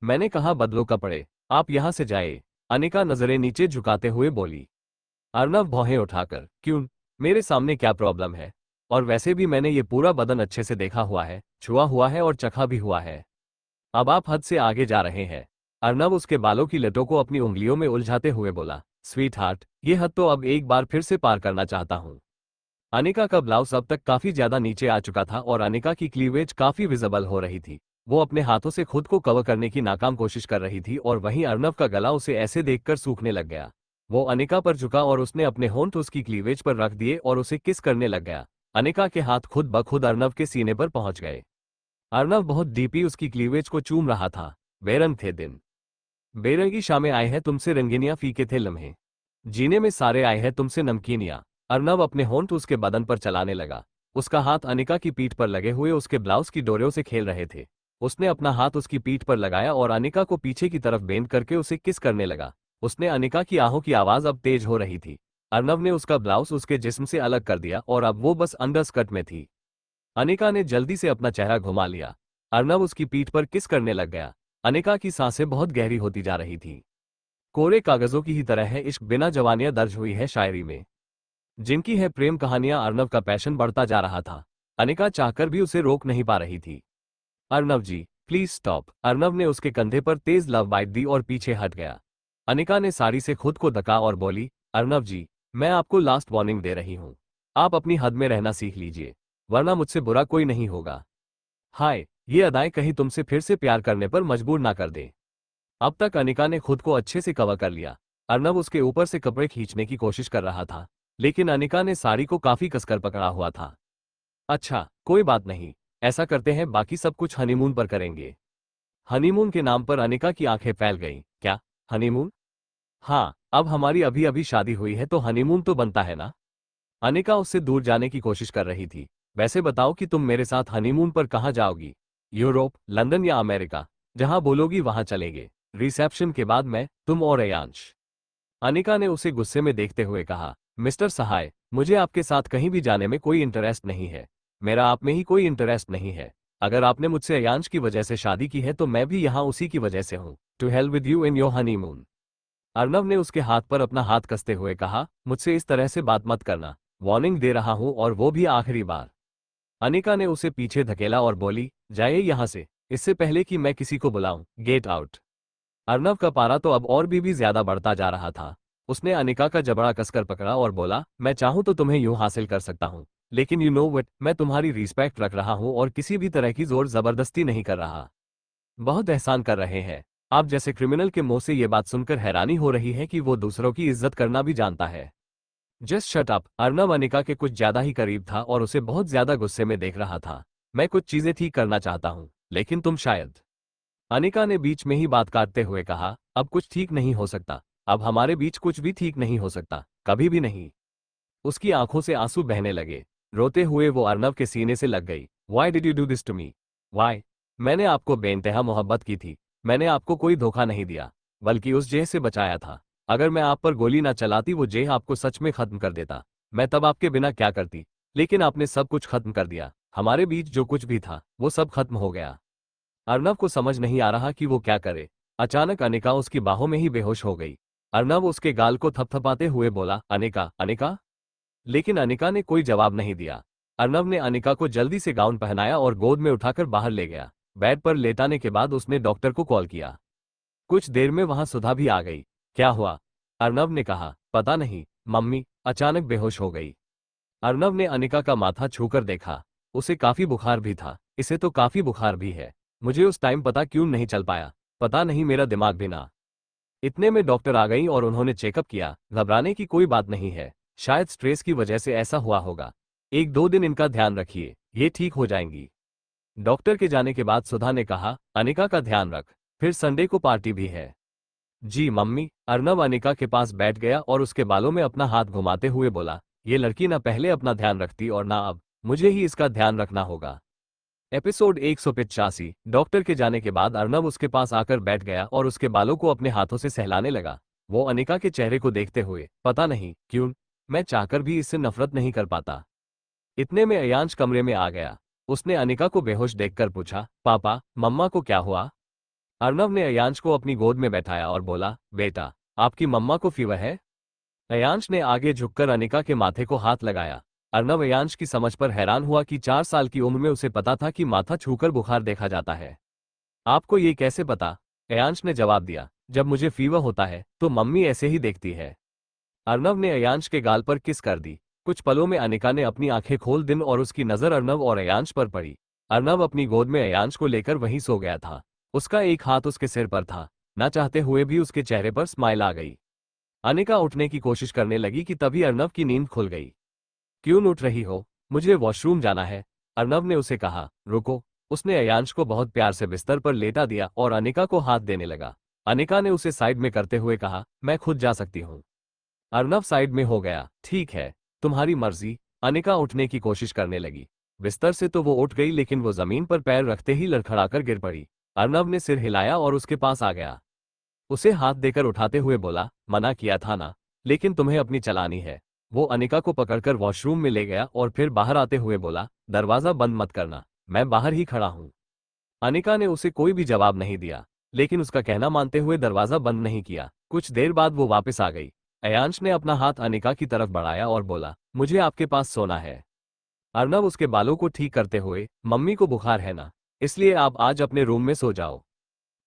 मैंने कहा बदलो कपड़े, आप यहां से जाए। अनिका नजरें नीचे झुकाते हुए बोली। अर्नव भौहें उठाकर, क्यों, मेरे सामने क्या प्रॉब्लम है? और वैसे भी मैंने ये पूरा बदन अच्छे से देखा हुआ है, छुआ हुआ है और चखा भी हुआ है। अब आप हद से आगे जा रहे हैं। अर्नव उसके बालों की लटों को अपनी उंगलियों में उलझाते हुए बोला, स्वीट हार्ट, ये हद तो अब एक बार फिर से पार करना चाहता हूं। अनिका का ब्लाउज अब तक काफी ज्यादा नीचे आ चुका था और अनिका की क्लीवेज काफी विजिबल हो रही थी। वो अपने हाथों से खुद को कवर करने की नाकाम कोशिश कर रही थी और वहीं अर्नव का गला उसे ऐसे देखकर सूखने लग गया। वो अनिका पर झुका और उसने अपने होंठ उसकी क्लीवेज पर रख दिए और उसे किस करने लग गया। अनिका के हाथ खुद ब खुद अर्नव के सीने पर पहुंच गए। अर्नव बहुत डीपी उसकी क्लीवेज को चूम रहा था। बेरंग थे दिन, बेरंगी शामें आए हैं तुमसे रंगीनियां, फीके थे लम्हे जीने में सारे आए हैं तुमसे नमकीनियां। अर्नव अपने होंठ उसके बदन पर चलाने लगा। उसका हाथ अनिका की पीठ पर लगे हुए उसके ब्लाउज की डोरियों से खेल रहे थे। उसने अपना हाथ उसकी पीठ पर लगाया और अनिका को पीछे की तरफ बेंड करके उसे किस करने लगा। उसने अनिका की आहों की आवाज अब तेज हो रही थी। अर्नव ने उसका ब्लाउज उसके जिस्म से अलग कर दिया और अब वो बस अंडरस्कर्ट में थी। अनिका ने जल्दी से अपना चेहरा घुमा लिया। अर्नव उसकी पीठ पर किस करने लग गया। अनिका की सांसें बहुत गहरी होती जा रही थी। कोरे कागजों की ही तरह है इश्क, बिना जवानियां दर्ज हुई है शायरी में, जिनकी है प्रेम कहानियां। अर्नव का पैशन बढ़ता जा रहा था। अनिका चाहकर भी उसे रोक नहीं पा रही थी। अर्नव जी, प्लीज स्टॉप। अर्नव ने उसके कंधे पर तेज लव बाइट दी और पीछे हट गया। अनिका ने साड़ी से खुद को ढका और बोली, अर्नव जी, मैं आपको लास्ट वार्निंग दे रही हूं। आप अपनी हद में रहना सीख लीजिए, वरना मुझसे बुरा कोई नहीं होगा। हाय, ये अदाएं कहीं तुमसे फिर से प्यार करने पर मजबूर ना कर दे। अब तक अनिका ने खुद को अच्छे से कवर कर लिया। अर्नव उसके ऊपर से कपड़े खींचने की कोशिश कर रहा था, लेकिन अनिका ने साड़ी को काफी कसकर पकड़ा हुआ था। अच्छा, कोई बात नहीं, ऐसा करते हैं, बाकी सब कुछ हनीमून पर करेंगे। हनीमून के नाम पर अनिका की आंखें फैल गईं। क्या हनीमून? हाँ, अब हमारी अभी अभी शादी हुई है तो हनीमून तो बनता है ना। अनिका उससे दूर जाने की कोशिश कर रही थी। वैसे बताओ कि तुम मेरे साथ हनीमून पर कहाँ जाओगी? यूरोप, लंदन या अमेरिका? जहां बोलोगी वहां चलेंगे। रिसेप्शन के बाद मैं, तुम और अयांश। अनिका ने उसे गुस्से में देखते हुए कहा, मिस्टर सहाय, मुझे आपके साथ कहीं भी जाने में कोई इंटरेस्ट नहीं है। मेरा आप में ही कोई इंटरेस्ट नहीं है। अगर आपने मुझसे अयांश की वजह से शादी की है तो मैं भी यहाँ उसी की वजह से हूँ। To hell with you in your honeymoon. Arnav ने उसके हाथ पर अपना हाथ कसते हुए कहा, मुझसे इस तरह से बात मत करना। वार्निंग दे रहा हूं और वो भी आखिरी बार। अनिका ने उसे पीछे धकेला और बोली, जाइए यहां से, इससे पहले कि मैं किसी को बुलाऊं, गेट आउट। अर्नव का पारा तो अब और भी ज्यादा बढ़ता जा रहा था। उसने अनिका का जबड़ा कसकर पकड़ा और बोला, मैं चाहूं तो तुम्हें यूं हासिल कर सकता हूं, लेकिन यू नो व्हाट, मैं तुम्हारी रिस्पेक्ट रख रहा हूं और किसी भी तरह की जोर जबरदस्ती नहीं कर रहा। बहुत एहसान कर रहे हैं। आप जैसे क्रिमिनल के मुंह से ये बात सुनकर हैरानी हो रही है कि वो दूसरों की इज्जत करना भी जानता है। Just shut up. Arnav Anika के कुछ ज्यादा ही करीब था और उसे बहुत ज्यादा गुस्से में देख रहा था। मैं कुछ चीजें ठीक करना चाहता हूं, लेकिन तुम शायद। अनिका ने बीच में ही बात काटते हुए कहा, अब कुछ ठीक नहीं हो सकता। अब हमारे बीच कुछ भी ठीक नहीं हो सकता, कभी भी नहीं। उसकी आंखों से आंसू बहने लगे। रोते हुए वो अर्नव के सीने से लग गई। Why did you do this to me? Why? मैंने आपको बेइंतहा मोहब्बत की थी। मैंने आपको कोई धोखा नहीं दिया, बल्कि उस जेह से बचाया था। अगर मैं आप पर गोली ना चलाती, वो जेह आपको सच में खत्म कर देता। मैं तब आपके बिना क्या करती? लेकिन आपने सब कुछ खत्म कर दिया। हमारे बीच जो कुछ भी था वो सब खत्म हो गया। अर्नव को समझ नहीं आ रहा कि वो क्या करे। अचानक अनिका उसकी बाहों में ही बेहोश हो गई। अर्नव उसके गाल को थपथपाते हुए बोला, अनिका, अनिका। लेकिन अनिका ने कोई जवाब नहीं दिया। अर्नव ने अनिका को जल्दी से गाउन पहनाया और गोद में उठाकर बाहर ले गया। बेड पर लेटाने के बाद उसने डॉक्टर को कॉल किया। कुछ देर में वहां सुधा भी आ गई। क्या हुआ? अर्नव ने कहा, पता नहीं मम्मी, अचानक बेहोश हो गई। अर्नव ने अनिका का माथा छूकर देखा। उसे काफी बुखार भी था। इसे तो काफी बुखार भी है। मुझे उस टाइम पता क्यों नहीं चल पाया? पता नहीं, मेरा दिमाग भी ना। इतने में डॉक्टर आ गई और उन्होंने चेकअप किया। घबराने की कोई बात नहीं है, शायद स्ट्रेस की वजह से ऐसा हुआ होगा। एक दो दिन इनका ध्यान रखिए, ये ठीक हो जाएंगी। डॉक्टर के जाने के बाद सुधा ने कहा, अनिका का ध्यान रख, फिर संडे को पार्टी भी है। जी मम्मी। अर्नव अनिका के पास बैठ गया और उसके बालों में अपना हाथ घुमाते हुए बोला, ये लड़की ना पहले अपना ध्यान रखती और ना अब, मुझे ही इसका ध्यान रखना होगा। एपिसोड 185। डॉक्टर के जाने के बाद अर्नव उसके पास आकर बैठ गया और उसके बालों को अपने हाथों से सहलाने लगा। वो अनिका के चेहरे को देखते हुए, पता नहीं क्यों, मैं चाहकर भी इससे नफरत नहीं कर पाता। इतने में अयांश कमरे में आ गया। उसने अनिका को बेहोश देखकर पूछा, पापा, मम्मा को क्या हुआ? अर्नव ने अयांश को अपनी गोद में बैठाया और बोला, बेटा, आपकी मम्मा को फीवर है? अयांश ने आगे झुककर अनिका के माथे को हाथ लगाया। अर्नव अयांश की समझ पर हैरान हुआ कि 4 साल की उम्र में उसे पता था कि माथा छूकर बुखार देखा जाता है। आपको ये कैसे पता? अयांश ने जवाब दिया, जब मुझे फीवर होता है तो मम्मी ऐसे ही देखती है। अर्नव ने अयांश के गाल पर किस कर दी। कुछ पलों में अनिका ने अपनी आंखें खोल दिन और उसकी नजर अर्नव और अयांश पर पड़ी। अर्नव अपनी गोद में अयांश को लेकर वहीं सो गया था। उसका एक हाथ उसके सिर पर था। न चाहते हुए भी उसके चेहरे पर स्माइल आ गई। अनिका उठने की कोशिश करने लगी कि तभी अर्नव की नींद खुल गई। क्यों उठ रही हो? मुझे वॉशरूम जाना है, अर्नव ने उसे कहा। रुको। उसने अयांश को बहुत प्यार से बिस्तर पर लेटा दिया और अनिका को हाथ देने लगा। अनिका ने उसे साइड में करते हुए कहा, मैं खुद जा सकती हूँ। अर्नव साइड में हो गया। ठीक है, तुम्हारी मर्जी। अनिका उठने की कोशिश करने लगी। बिस्तर से तो वो उठ गई, लेकिन वो जमीन पर पैर रखते ही लड़खड़ाकर गिर पड़ी। अर्नव ने सिर हिलाया और उसके पास आ गया। उसे हाथ देकर उठाते हुए बोला, मना किया था ना, लेकिन तुम्हें अपनी चलानी है। वो अनिका को पकड़कर वॉशरूम में ले गया और फिर बाहर आते हुए बोला, दरवाजा बंद मत करना, मैं बाहर ही खड़ा हूं। अनिका ने उसे कोई भी जवाब नहीं दिया, लेकिन उसका कहना मानते हुए दरवाजा बंद नहीं किया। कुछ देर बाद वो वापस आ गई। अयांश ने अपना हाथ अनिका की तरफ बढ़ाया और बोला, मुझे आपके पास सोना है। अर्नव उसके बालों को ठीक करते हुए, मम्मी को बुखार है ना, इसलिए आप आज अपने रूम में सो जाओ।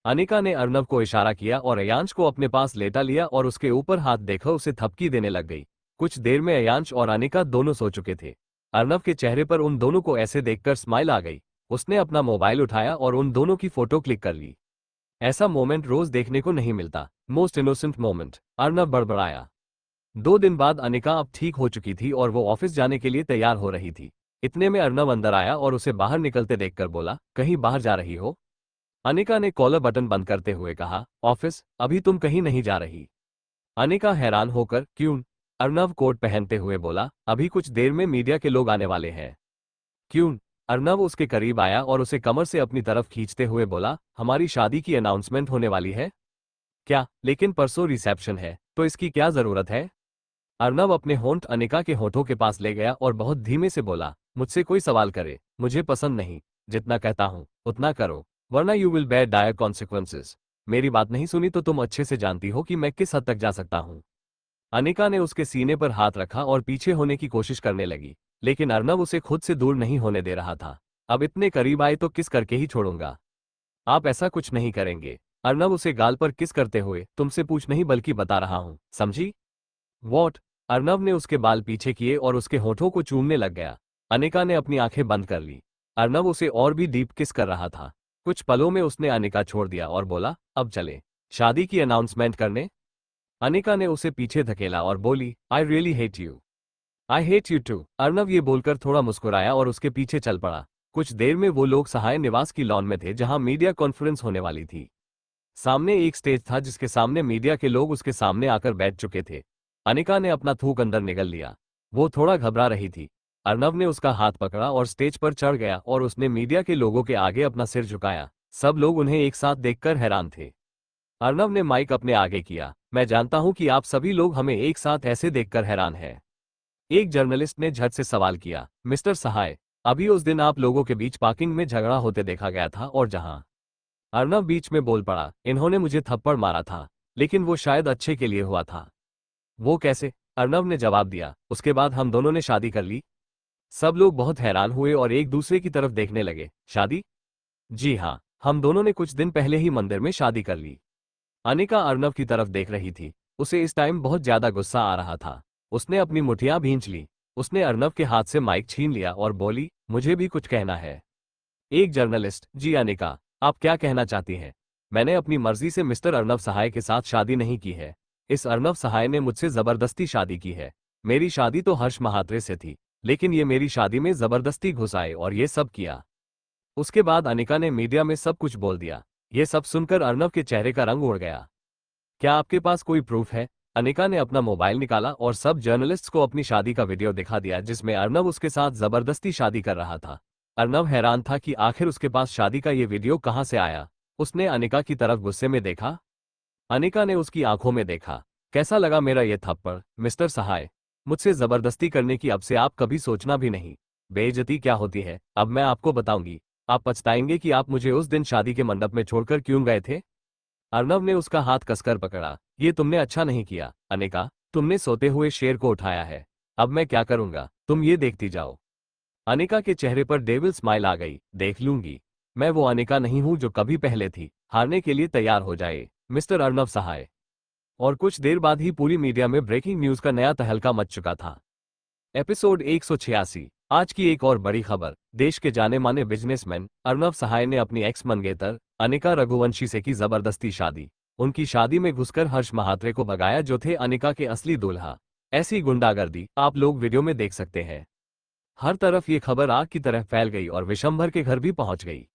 अनिका ने अर्नव को इशारा किया और अयांश को अपने पास लेटा लिया और उसके ऊपर हाथ देखकर उसे थपकी देने लग गई। कुछ देर में अयांश और अनिका दोनों सो चुके थे। अर्नव के चेहरे पर उन दोनों को ऐसे देखकर स्माइल आ गई। उसने अपना मोबाइल उठाया और उन दोनों की फोटो क्लिक कर ली। ऐसा मोमेंट रोज देखने को नहीं मिलता। मोस्ट इनोसेंट मोमेंट, अर्नव बड़बड़ाया। 2 दिन बाद अनिका अब ठीक हो चुकी थी और वो ऑफिस जाने के लिए तैयार हो रही थी। इतने में अर्नव अंदर आया और उसे बाहर निकलते देखकर बोला, कहीं बाहर जा रही हो? अनिका ने कॉलर बटन बंद करते हुए कहा, ऑफिस, अभी तुम कहीं नहीं जा रही। अनिका हैरान होकर, क्यों? अर्नव कोट पहनते हुए बोला, अभी कुछ देर में मीडिया के लोग आने वाले हैं। क्यों? अर्नव उसके करीब आया और उसे कमर से अपनी तरफ खींचते हुए बोला, हमारी शादी की अनाउंसमेंट होने वाली है। क्या? लेकिन परसों रिसेप्शन है, तो इसकी क्या जरूरत है? अर्नव अपने होंठ अनिका के होठों के पास ले गया और बहुत धीमे से बोला, मुझसे कोई सवाल करे, मुझे पसंद नहीं। जितना कहता हूं उतना करो, वरना you will bear dire consequences. मेरी बात नहीं सुनी तो तुम अच्छे से जानती हो कि मैं किस हद तक जा सकता हूं। अनिका ने उसके सीने पर हाथ रखा और पीछे होने की कोशिश करने लगी, लेकिन अर्नव उसे खुद से दूर नहीं होने दे रहा था। अब इतने करीब आए तो किस करके ही छोड़ूंगा। आप ऐसा कुछ नहीं करेंगे। अर्नव उसे गाल पर किस करते हुए, तुमसे पूछ नहीं बल्कि बता रहा हूं, समझी? वॉट? अर्नव ने उसके बाल पीछे किए और उसके होठों को चूमने लग गया। अनिका ने अपनी आंखें बंद कर ली। अर्नव उसे और भी डीप किस कर रहा था। कुछ पलों में उसने अनिका छोड़ दिया और बोला, अब चले शादी की अनाउंसमेंट करने। अनिका ने उसे पीछे धकेला और बोली, I really hate you. I hate you too. Arnav ये बोलकर थोड़ा मुस्कुराया और उसके पीछे चल पड़ा। कुछ देर में वो लोग सहाय निवास की लॉन में थे जहां मीडिया कॉन्फ्रेंस होने वाली थी। सामने एक स्टेज था जिसके सामने मीडिया के लोग उसके सामने आकर बैठ चुके थे। अनिका ने अपना थूक अंदर निगल लिया। वो थोड़ा घबरा रही थी। अर्नव ने उसका हाथ पकड़ा और स्टेज पर चढ़ गया और उसने मीडिया के लोगों के आगे अपना सिर झुकाया। सब लोग उन्हें एक साथ देखकर हैरान थे। अर्नव ने माइक अपने आगे किया, मैं जानता हूं कि आप सभी लोग हमें एक साथ ऐसे देखकर हैरान हैं। एक जर्नलिस्ट ने झट से सवाल किया, मिस्टर सहाय, अभी उस दिन आप लोगों के बीच पार्किंग में झगड़ा होते देखा गया था और जहां। अर्नव बीच में बोल पड़ा, इन्होंने मुझे थप्पड़ मारा था, लेकिन वो शायद अच्छे के लिए हुआ था। वो कैसे? अर्नव ने जवाब दिया, उसके बाद हम दोनों ने शादी कर ली। सब लोग बहुत हैरान हुए और एक दूसरे की तरफ देखने लगे। शादी? जी हाँ, हम दोनों ने कुछ दिन पहले ही मंदिर में शादी कर ली। अनिका अर्नव की तरफ देख रही थी। उसे इस टाइम बहुत ज्यादा गुस्सा आ रहा था। उसने अपनी मुठियां भींच ली। उसने अर्नव के हाथ से माइक छीन लिया और बोली, मुझे भी कुछ कहना है। एक जर्नलिस्ट, जी अनिका, आप क्या कहना चाहती हैं? मैंने अपनी मर्जी से मिस्टर अर्नव सहाय के साथ शादी नहीं की है। इस अर्नव सहाय ने मुझसे जबरदस्ती शादी की है। मेरी शादी तो हर्ष महात्रे से थी, लेकिन ये मेरी शादी में जबरदस्ती घुस आए और ये सब किया। उसके बाद अनिका ने मीडिया में सब कुछ बोल दिया। ये सब सुनकर अर्नव के चेहरे का रंग उड़ गया। क्या आपके पास कोई प्रूफ है? अनिका ने अपना मोबाइल निकाला और सब जर्नलिस्ट्स को अपनी शादी का वीडियो दिखा दिया जिसमें अर्नव उसके साथ जबरदस्ती शादी कर रहा था। अर्नव हैरान था कि आखिर उसके पास शादी का ये वीडियो कहां से आया। उसने अनिका की तरफ गुस्से में देखा। अनिका ने उसकी आंखों में देखा। कैसा लगा मेरा ये थप्पड़, मिस्टर सहाय? मुझसे जबरदस्ती करने की अब से आप कभी सोचना भी नहीं। बेइज्जती क्या होती है अब मैं आपको बताऊंगी। आप पछताएंगे कि आप मुझे उस दिन शादी के मंडप में छोड़कर क्यों गए थे। अर्नव ने उसका हाथ कसकर पकड़ा। ये तुमने अच्छा नहीं किया अनिका, तुमने सोते हुए शेर को उठाया है। अब मैं क्या करूंगा तुम ये देखती जाओ। अनिका के चेहरे पर डेविल स्माइल आ गई। देख लूंगी। मैं वो अनिका नहीं हूं जो कभी पहले थी। हारने के लिए तैयार हो जाए मिस्टर अर्नव सहाय। और कुछ देर बाद ही पूरी मीडिया में ब्रेकिंग न्यूज का नया तहलका मच चुका था। एपिसोड 186। आज की एक और बड़ी खबर। देश के जाने माने बिजनेसमैन अर्नव सहाय ने अपनी एक्स मंगेतर अनिका रघुवंशी से की जबरदस्ती शादी। उनकी शादी में घुसकर हर्ष महात्रे को भगाया जो थे अनिका के असली दूल्हा। ऐसी गुंडागर्दी आप लोग वीडियो में देख सकते हैं। हर तरफ ये खबर आग की तरह फैल गई और विशंभर के घर भी पहुंच गई।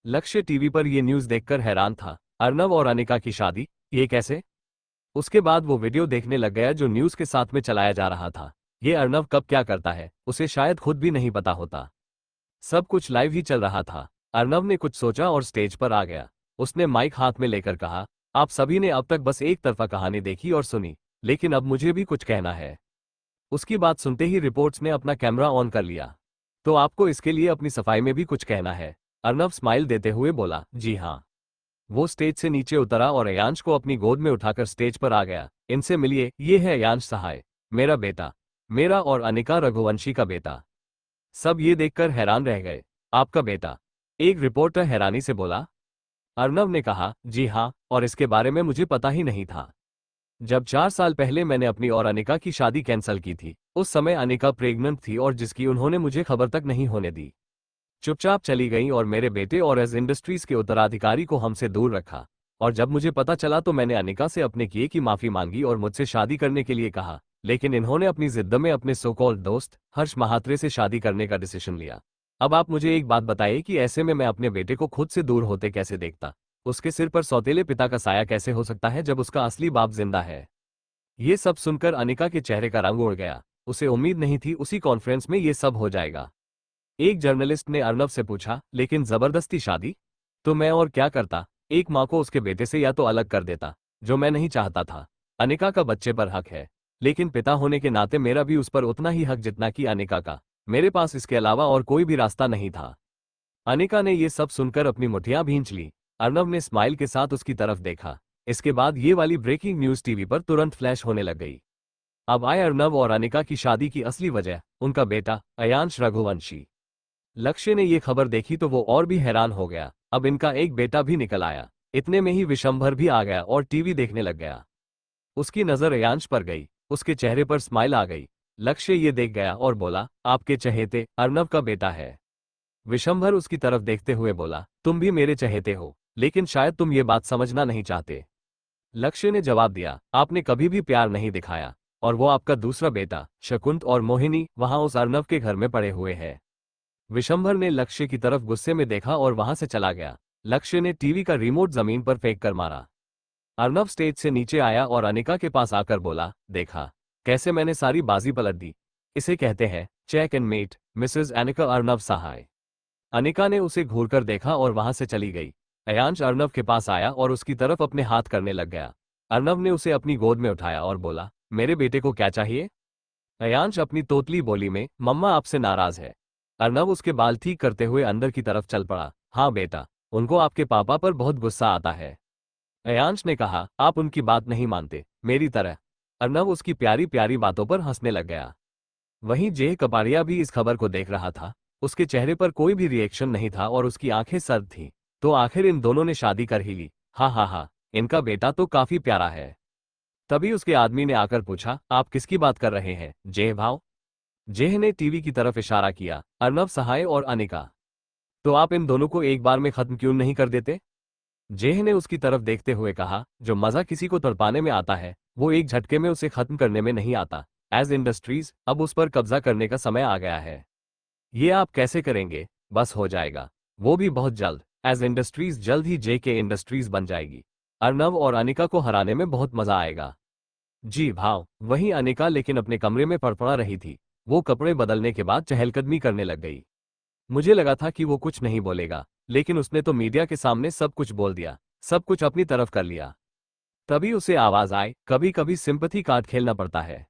लक्ष्य टीवी पर यह न्यूज देखकर हैरान था। अर्नव और अनिका की शादी, ये कैसे? उसके बाद वो वीडियो देखने लग गया जो न्यूज के साथ में चलाया जा रहा था। ये अर्नव कब क्या करता है उसे शायद खुद भी नहीं पता होता। सब कुछ लाइव ही चल रहा था। अर्नव ने कुछ सोचा और स्टेज पर आ गया। उसने माइक हाथ में लेकर कहा, आप सभी ने अब तक बस एक तरफा कहानी देखी और सुनी, लेकिन अब मुझे भी कुछ कहना है। उसकी बात सुनते ही रिपोर्ट्स ने अपना कैमरा ऑन कर लिया। तो आपको इसके लिए अपनी सफाई में भी कुछ कहना है? अर्नव स्माइल देते हुए बोला, जी हाँ। वो स्टेज से नीचे उतरा और अयांश को अपनी गोद में उठाकर स्टेज पर आ गया। इनसे मिलिए, ये है अयांश सहाय, मेरा बेटा, मेरा और अनिका रघुवंशी का बेटा। सब ये देखकर हैरान रह गए। आपका बेटा? एक रिपोर्टर हैरानी से बोला। अर्नव ने कहा, जी हाँ, और इसके बारे में मुझे पता ही नहीं था। जब 4 साल पहले मैंने अपनी और अनिका की शादी कैंसिल की थी, उस समय अनिका प्रेग्नेंट थी और जिसकी उन्होंने मुझे खबर तक नहीं होने दी। चुपचाप चली गई और मेरे बेटे और एज इंडस्ट्रीज के उत्तराधिकारी को हमसे दूर रखा। और जब मुझे पता चला तो मैंने अनिका से अपने किए की माफी मांगी और मुझसे शादी करने के लिए कहा, लेकिन इन्होंने अपनी जिद्द में अपने सो कॉल्ड दोस्त हर्ष महात्रे से शादी करने का डिसीजन लिया। अब आप मुझे एक बात बताइए कि ऐसे में मैं अपने बेटे को खुद से दूर होते कैसे देखता? उसके सिर पर सौतेले पिता का साया कैसे हो सकता है जब उसका असली बाप जिंदा है? ये सब सुनकर अनिका के चेहरे का रंग उड़ गया। उसे उम्मीद नहीं थी उसी कॉन्फ्रेंस में ये सब हो जाएगा। एक जर्नलिस्ट ने अर्नव से पूछा, लेकिन जबरदस्ती शादी? तो मैं और क्या करता? एक माँ को उसके बेटे से या तो अलग कर देता, जो मैं नहीं चाहता था। अनिका का बच्चे पर हक है, लेकिन पिता होने के नाते मेरा भी उस पर उतना ही हक जितना कि अनिका का। मेरे पास इसके अलावा और कोई भी रास्ता नहीं था। अनिका ने ये सब सुनकर अपनी मुठियां भींच ली। अर्नव ने स्माइल के साथ उसकी तरफ देखा। इसके बाद ये वाली ब्रेकिंग न्यूज टीवी पर तुरंत फ्लैश होने लग गई। अब आए अर्नव और अनिका की शादी की असली वजह, उनका बेटा अयांश रघुवंशी। लक्ष्य ने ये खबर देखी तो वो और भी हैरान हो गया। अब इनका एक बेटा भी निकल आया। इतने में ही विशंभर भी आ गया और टीवी देखने लग गया। उसकी नजर अयांश पर गई। उसके चेहरे पर स्माइल आ गई। लक्ष्य ये देख गया और बोला, आपके चहेते अर्नव का बेटा है। विशंभर उसकी तरफ देखते हुए बोला, तुम भी मेरे चहेते हो, लेकिन शायद तुम ये बात समझना नहीं चाहते। लक्ष्य ने जवाब दिया, आपने कभी भी प्यार नहीं दिखाया, और वो आपका दूसरा बेटा शकुंत और मोहिनी वहां उस अर्नव के घर में पड़े हुए हैं। विशंभर ने लक्ष्य की तरफ गुस्से में देखा और वहां से चला गया। लक्ष्य ने टीवी का रिमोट जमीन पर फेंक कर मारा। अर्नव स्टेज से नीचे आया और अनिका के पास आकर बोला, देखा कैसे मैंने सारी बाजी पलट दी? इसे कहते हैं check and mate, Mrs Anika Arnav Sahay. Anika ने उसे घूरकर देखा और वहां से चली गई। अयांश अर्नव के पास आया और उसकी तरफ अपने हाथ करने लग गया। अर्नव ने उसे अपनी गोद में उठाया और बोला, मेरे बेटे को क्या चाहिए? अयांश अपनी तोतली बोली में, मम्मा आपसे नाराज है। अर्नव उसके बाल ठीक करते हुए अंदर की तरफ चल पड़ा। हाँ बेटा, उनको आपके पापा पर बहुत गुस्सा आता है। अयांश ने कहा, आप उनकी बात नहीं मानते, मेरी तरह। अर्नव उसकी प्यारी प्यारी बातों पर हंसने लग गया। वहीं जेह कपाड़िया भी इस खबर को देख रहा था। उसके चेहरे पर कोई भी रिएक्शन नहीं था और उसकी आंखें सर्द थीं। तो आखिर इन दोनों ने शादी कर ही ली। हाँ हाँ हाँ, इनका बेटा तो काफी प्यारा है। तभी उसके आदमी ने आकर पूछा, आप किसकी बात कर रहे हैं जेह भाव? जेह ने टीवी की तरफ इशारा किया, अर्नव सहाय और अनिका। तो आप इन दोनों को एक बार में खत्म क्यों नहीं कर देते? जेह ने उसकी तरफ देखते हुए कहा, जो मजा किसी को तड़पाने में आता है वो एक झटके में उसे खत्म करने में नहीं आता। एज इंडस्ट्रीज अब उस पर कब्जा करने का समय आ गया है। ये आप कैसे करेंगे? बस हो जाएगा, वो भी बहुत जल्द। एज इंडस्ट्रीज जल्द ही जेके इंडस्ट्रीज बन जाएगी। अर्नव और अनिका को हराने में बहुत मजा आएगा। जी भाव। वहीं अनिका लेकिन अपने कमरे में फड़फड़ा रही थी। वो कपड़े बदलने के बाद चहलकदमी करने लग गई। मुझे लगा था कि वो कुछ नहीं बोलेगा, लेकिन उसने तो मीडिया के सामने सब कुछ बोल दिया, सब कुछ अपनी तरफ कर लिया। तभी उसे आवाज आए, कभी कभी सिंपैथी कार्ड खेलना पड़ता है।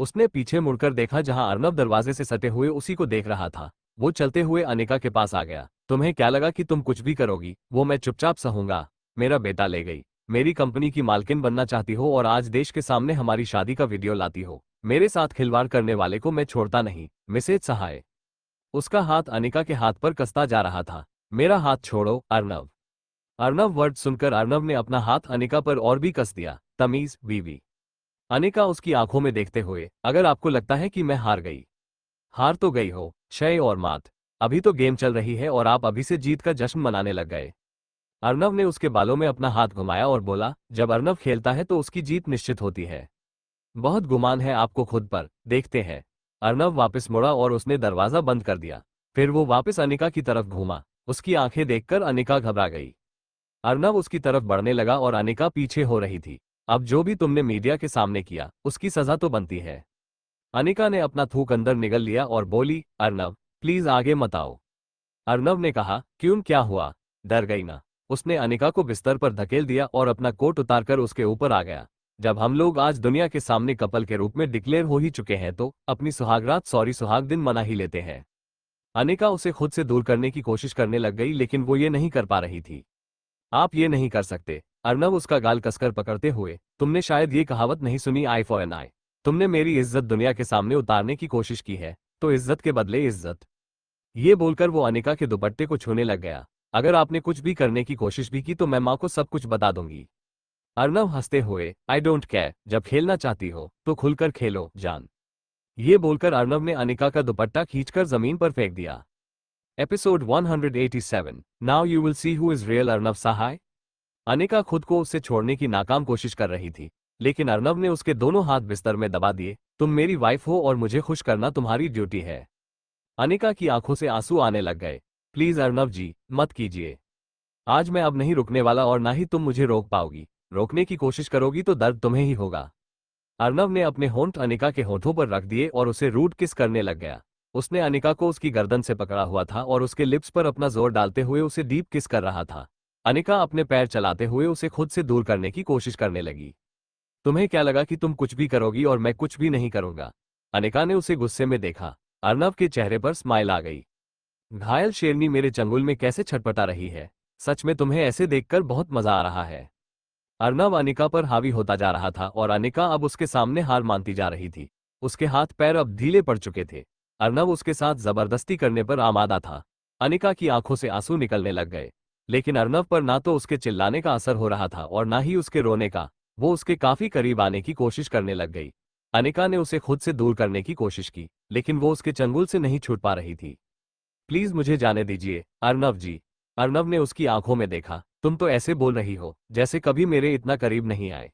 उसने पीछे मुड़कर देखा जहां अर्नव दरवाजे से सटे हुए उसी को देख रहा था। वो चलते हुए अनिका के पास आ गया। तुम्हें क्या लगा कि तुम कुछ भी करोगी? वो मैं चुपचाप सहूंगा? मेरा बेटा ले गई, मेरी कंपनी की मालकिन बनना चाहती हो और आज देश के सामने हमारी शादी का वीडियो लाती हो। मेरे साथ खिलवाड़ करने वाले को मैं छोड़ता नहीं, मिसेज सहाय। उसका हाथ अनिका के हाथ पर कसता जा रहा था। मेरा हाथ छोड़ो अर्नव। अर्नव वर्ड सुनकर अर्नव ने अपना हाथ अनिका पर और भी कस दिया। तमीज बीवी। अनिका उसकी आंखों में देखते हुए, अगर आपको लगता है कि मैं हार गई, हार तो गई हो क्षय और मात। अभी तो गेम चल रही है और आप अभी से जीत का जश्न मनाने लग गए। अर्नव ने उसके बालों में अपना हाथ घुमाया और बोला, जब अर्नव खेलता है तो उसकी जीत निश्चित होती है। बहुत गुमान है आपको खुद पर, देखते हैं। अर्नव वापस मुड़ा और उसने दरवाजा बंद कर दिया। फिर वो वापस अनिका की तरफ घूमा। उसकी आंखें देखकर अनिका घबरा गई। अर्नव उसकी तरफ बढ़ने लगा और अनिका पीछे हो रही थी। अब जो भी तुमने मीडिया के सामने किया उसकी सजा तो बनती है। अनिका ने अपना थूक अंदर निगल लिया और बोली, अर्नव प्लीज आगे मत आओ। अर्नव ने कहा, क्यों, क्या हुआ? डर गई ना? उसने अनिका को बिस्तर पर धकेल दिया और अपना कोट उतारकर उसके ऊपर आ गया। जब हम लोग आज दुनिया के सामने कपल के रूप में डिक्लेयर हो ही चुके हैं तो अपनी सुहागरात सॉरी सुहाग दिन मना ही लेते हैं। अनिका उसे खुद से दूर करने की कोशिश करने लग गई लेकिन वो ये नहीं कर पा रही थी। आप ये नहीं कर सकते। अर्नव उसका गाल कसकर पकड़ते हुए, तुमने शायद ये कहावत नहीं सुनी, आई फॉर एन आई। तुमने मेरी इज्जत दुनिया के सामने उतारने की कोशिश की है तो इज्जत के बदले इज्जत। ये बोलकर वो अनिका के दुपट्टे को छूने लग गया। अगर आपने कुछ भी करने की कोशिश भी की तो मैं माँ को सब कुछ बता दूंगी। अर्नव हंसते हुए, आई डोंट केयर, जब खेलना चाहती हो तो खुलकर खेलो जान। ये बोलकर अर्नव ने अनिका का दुपट्टा खींचकर जमीन पर फेंक दिया। Episode 187। Now you will see who is real Arnav Sahay. Anika खुद को उससे छोड़ने की नाकाम कोशिश कर रही थी लेकिन अर्नव ने उसके दोनों हाथ बिस्तर में दबा दिए। तुम मेरी वाइफ हो और मुझे खुश करना तुम्हारी ड्यूटी है। अनिका की आंखों से आंसू आने लग गए। प्लीज अर्नव जी, मत कीजिए। आज मैं अब नहीं रुकने वाला और ना ही तुम मुझे रोक पाओगी। रोकने की कोशिश करोगी तो दर्द तुम्हें ही होगा। अर्नव ने अपने होंठ अनिका के होठों पर रख दिए और उसे रूड किस करने लग गया। उसने अनिका को उसकी गर्दन से पकड़ा हुआ था और उसके लिप्स पर अपना जोर डालते हुए उसे डीप किस कर रहा था। अनिका अपने पैर चलाते हुए उसे खुद से दूर करने की कोशिश करने लगी। तुम्हें क्या लगा कि तुम कुछ भी करोगी और मैं कुछ भी नहीं करूंगा? अनिका ने उसे गुस्से में देखा। अर्नव के चेहरे पर स्माइल आ गई। घायल शेरनी मेरे चंगुल में कैसे छटपटा रही है। सच में तुम्हें ऐसे देखकर बहुत मजा आ रहा है। अर्नव अनिका पर हावी होता जा रहा था और अनिका अब उसके सामने हार मानती जा रही थी। उसके हाथ पैर अब ढीले पड़ चुके थे। अर्नव उसके साथ जबरदस्ती करने पर आमादा था। अनिका की आंखों से आंसू निकलने लग गए लेकिन अर्नव पर ना तो उसके चिल्लाने का असर हो रहा था और ना ही उसके रोने का। वो उसके काफी करीब आने की कोशिश करने लग गई। अनिका ने उसे खुद से दूर करने की कोशिश की लेकिन वो उसके चंगुल से नहीं छूट पा रही थी। प्लीज मुझे जाने दीजिए अर्नव जी। अर्नव ने उसकी आंखों में देखा। तुम तो ऐसे बोल रही हो जैसे कभी मेरे इतना करीब नहीं आए।